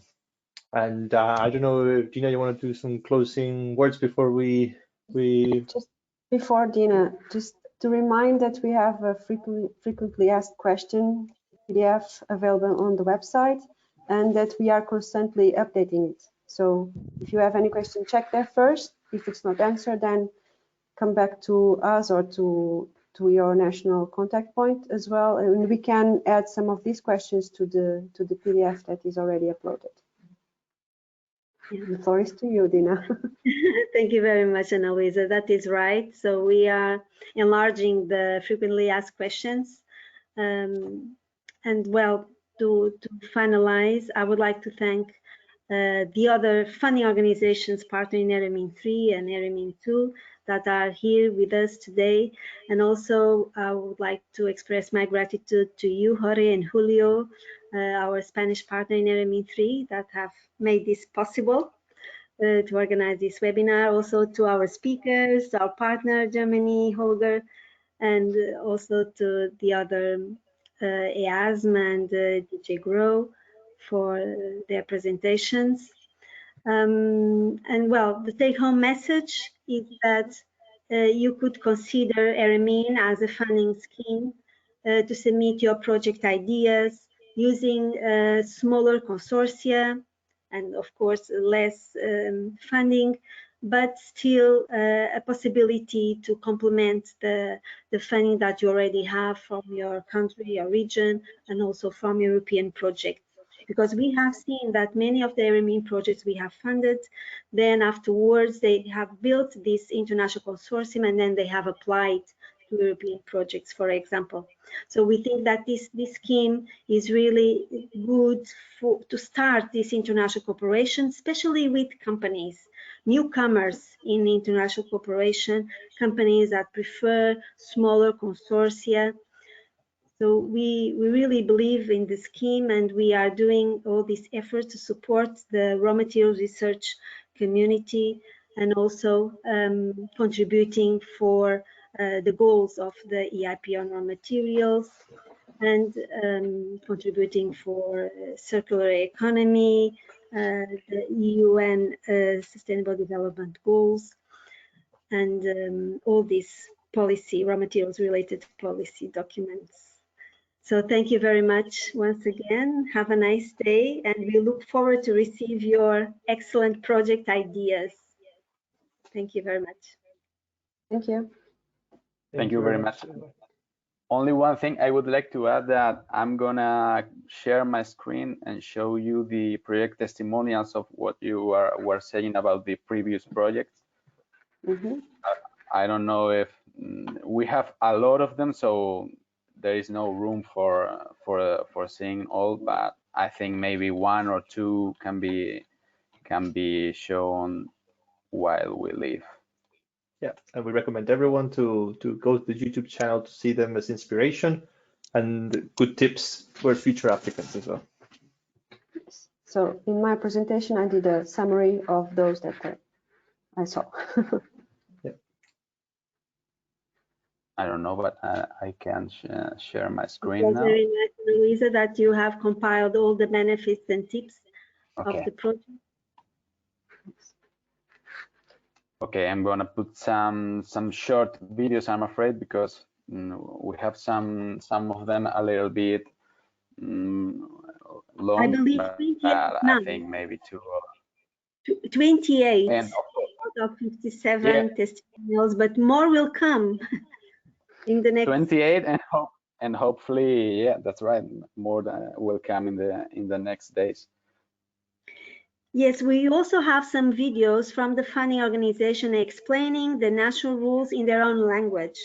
I don't know, Dina, you want to do some closing words before we... Just before Dina, just to remind that we have a frequently asked question PDF available on the website. and that we are constantly updating it. So if you have any question, check there first. If it's not answered, then come back to us or to your national contact point as well, and we can add some of these questions to the PDF that is already uploaded. The floor is to you, Dina. Thank you very much, Ana Luísa. That is right. So we are enlarging the frequently asked questions. And well, to finalize, I would like to thank the other funding organizations partnering ERA-MIN3 and ERA-MIN2 that are here with us today. And also, I would like to express my gratitude to you, Jorge and Julio, our Spanish partner in ERA-MIN3, that have made this possible to organize this webinar. Also to our speakers, our partner, Germany, Holger, and also to the other EASM and DJ Grow for their presentations. And well, the take-home message is that you could consider ERA-MIN as a funding scheme to submit your project ideas using smaller consortia and of course less funding, but still a possibility to complement the funding that you already have from your country, your region, and also from European projects. Because we have seen that many of the ERA-MIN projects we have funded, then afterwards they have built this international consortium and then they have applied to European projects, for example. So we think that this scheme is really good to start this international cooperation, especially with companies, newcomers in international cooperation, companies that prefer smaller consortia. So we really believe in the scheme, and we are doing all these efforts to support the raw materials research community and also contributing for the goals of the EIP on raw materials and contributing for circular economy, the UN Sustainable Development Goals, and all these policy, raw materials related policy documents. So thank you very much once again. Have a nice day, and we look forward to receive your excellent project ideas. Thank you very much. Thank you. Thank you very much. Only one thing I would like to add, that I'm gonna share my screen and show you the project testimonials of what you were saying about the previous projects. Mm-hmm. I don't know if we have a lot of them, so there is no room for seeing all, but I think maybe one or two can be shown while we leave. Yeah, and we recommend everyone to go to the YouTube channel to see them as inspiration and good tips for future applicants as well. So in my presentation, I did a summary of those that I saw. Yeah. I don't know, but I can share my screen now. Very nice, Luisa, that you have compiled all the benefits and tips of the project. Okay, I'm gonna put some short videos, I'm afraid, because we have some of them a little bit long. I believe I think maybe 28 and of 57 testimonials, but more will come in the next 28, and hopefully, yeah, that's right, more will come in the next days. Yes, we also have some videos from the funding organization explaining the national rules in their own language.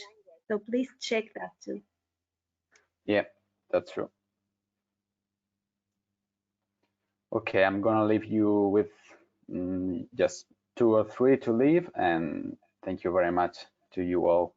So please check that too. Yeah, that's true. Okay, I'm gonna leave you with just 2 or 3 to leave, and thank you very much to you all.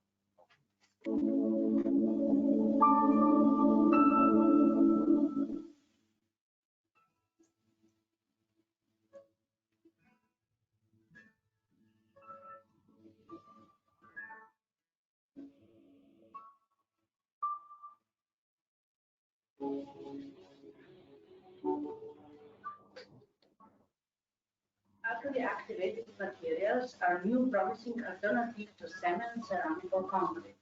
Alkali activated materials are new promising alternatives to cement, ceramic, or concrete.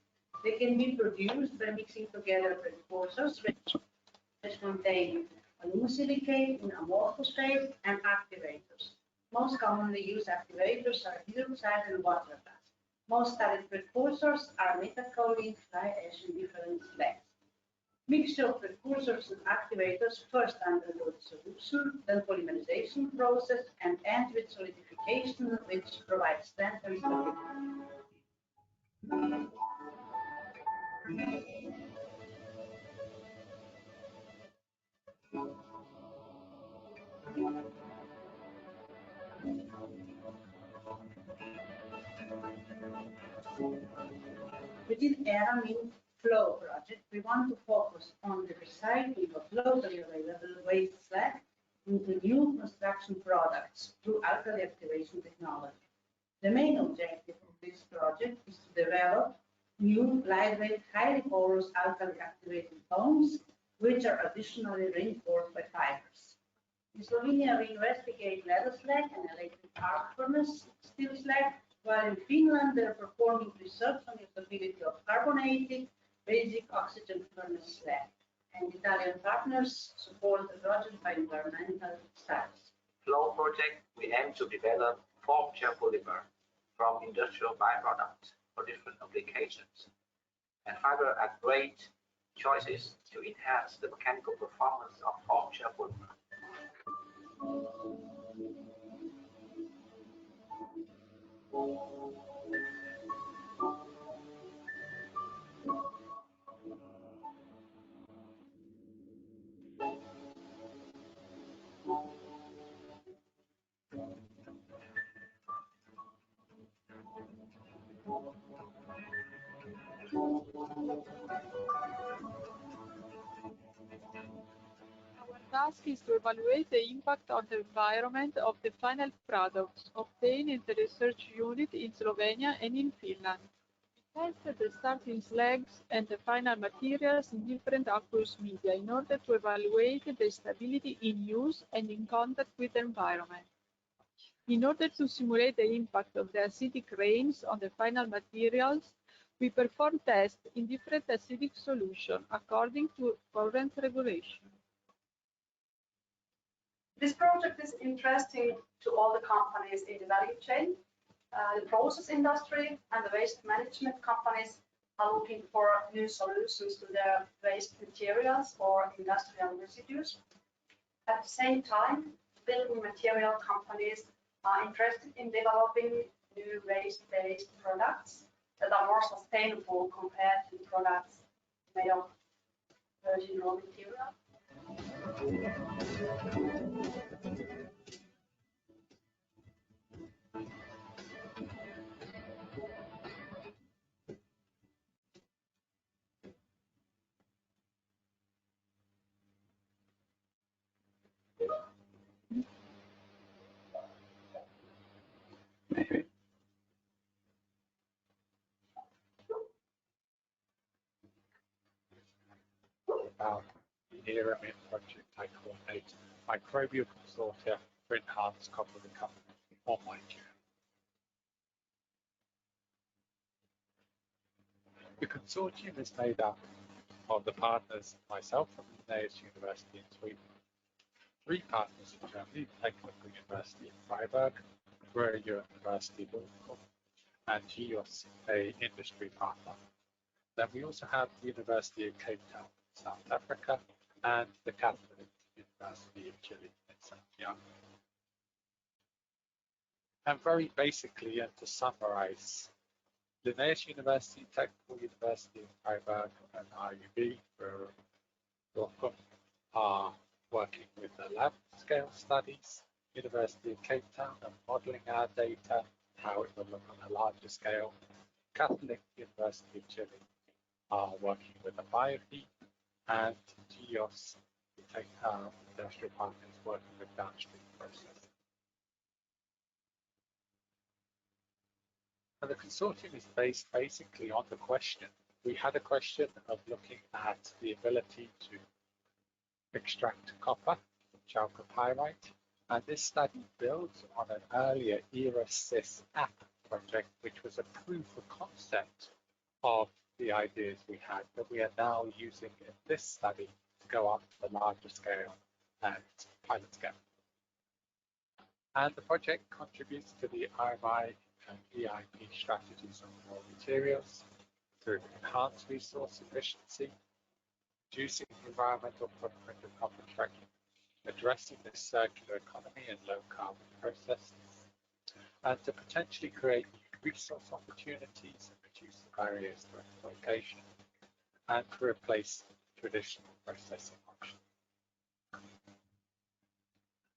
They can be produced by mixing together precursors which contain alumosilicate in amorphous phase, and activators. Most commonly used activators are hydroxide and water gas. Most studied precursors are metacholine fly ash in different slags. Mixture of precursors and activators first undergo dissolution, then polymerization process, and end with solidification, which provides strength and stability. Within ERA-MIN flow project, we want to focus on the recycling of locally available waste slag into new construction products through alkali activation technology. The main objective of this project is to develop new lightweight, highly porous alkali activated foams, which are additionally reinforced by fibers. In Slovenia, we investigate leather slag and electric arc furnace steel slag, while in Finland they're performing research on the usability of carbonated basic oxygen furnace slag. And Italian partners support the project by environmental studies. Flow project, we aim to develop form gel polymer from industrial byproducts for different applications. And fiber are great choices to enhance the mechanical performance of form gel polymer. Our task is to evaluate the impact on the environment of the final products obtained in the research unit in Slovenia and in Finland. We tested the starting slags and the final materials in different aqueous media in order to evaluate the stability in use and in contact with the environment. In order to simulate the impact of the acidic rains on the final materials, we performed tests in different acidic solutions according to current regulation. This project is interesting to all the companies in the value chain. The process industry and the waste management companies are looking for new solutions to their waste materials or industrial residues. At the same time, building material companies are interested in developing new waste-based products that are more sustainable compared to products made of virgin raw material. Maybe. About the ERA-MIN project, I coordinate microbial consortia for enhanced copper recovery on my journey. The consortium is made up of the partners, myself from Linnaeus University in Sweden, 3 partners in Germany, Technical University in Freiburg, Ruhr University Bochum, and GEOS, a industry partner. Then we also have the University of Cape Town, South Africa, and the Catholic University of Jülich in Santiago. And very basically, and to summarize, Linnaeus University, Technical University of Freiburg, and IUB for Bochum are working with the lab scale studies. University of Cape Town are modeling our data, how it will look on a larger scale. Catholic University of Jülich are working with a bioheat, and GEOS, industrial partners, working with downstream process. And the consortium is based basically on the question. We had a question of looking at the ability to extract copper from chalcopyrite, and this study builds on an earlier ERA-SIS app project, which was a proof of concept of the ideas we had, that we are now using in this study to go up to the larger scale and pilot scale. And the project contributes to the RMI and EIP strategies on raw materials through enhanced resource efficiency, reducing the environmental footprint of carbon tracking, addressing the circular economy and low carbon processes, and to potentially create new resource opportunities and reduce the barriers to exploitation, and to replace traditional processing options.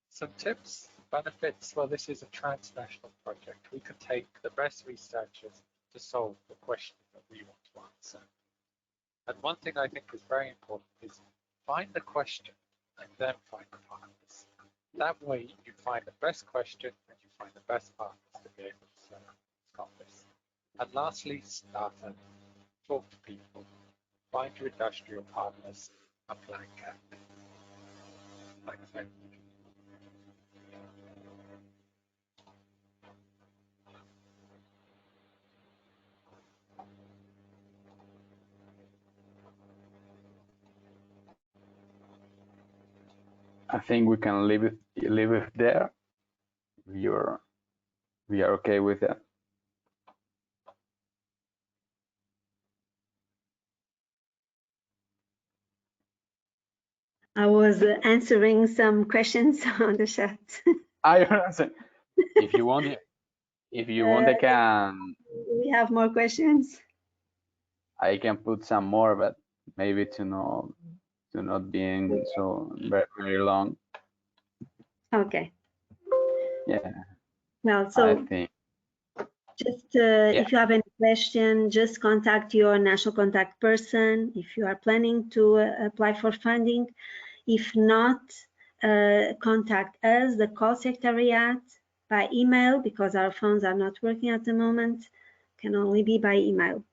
Some tips, benefits. Well, this is a transnational project. We can take the best researchers to solve the question that we want to answer. And one thing I think is very important is find the question and then find the partners. That way you find the best question and you find the best partners to be able to solve this. And lastly, start and talk to people, find your industrial partners and plan carefully. Thanks very much. I think we can leave it there. We are okay with that. I was answering some questions on the chat. I answer. If you want, I can. We have more questions. I can put some more, but maybe to not being so very long. Okay. Yeah. Well, so I think. just if you have any question, just contact your national contact person if you are planning to apply for funding. If not, contact us, the call secretariat, by email, because our phones are not working at the moment, can only be by email.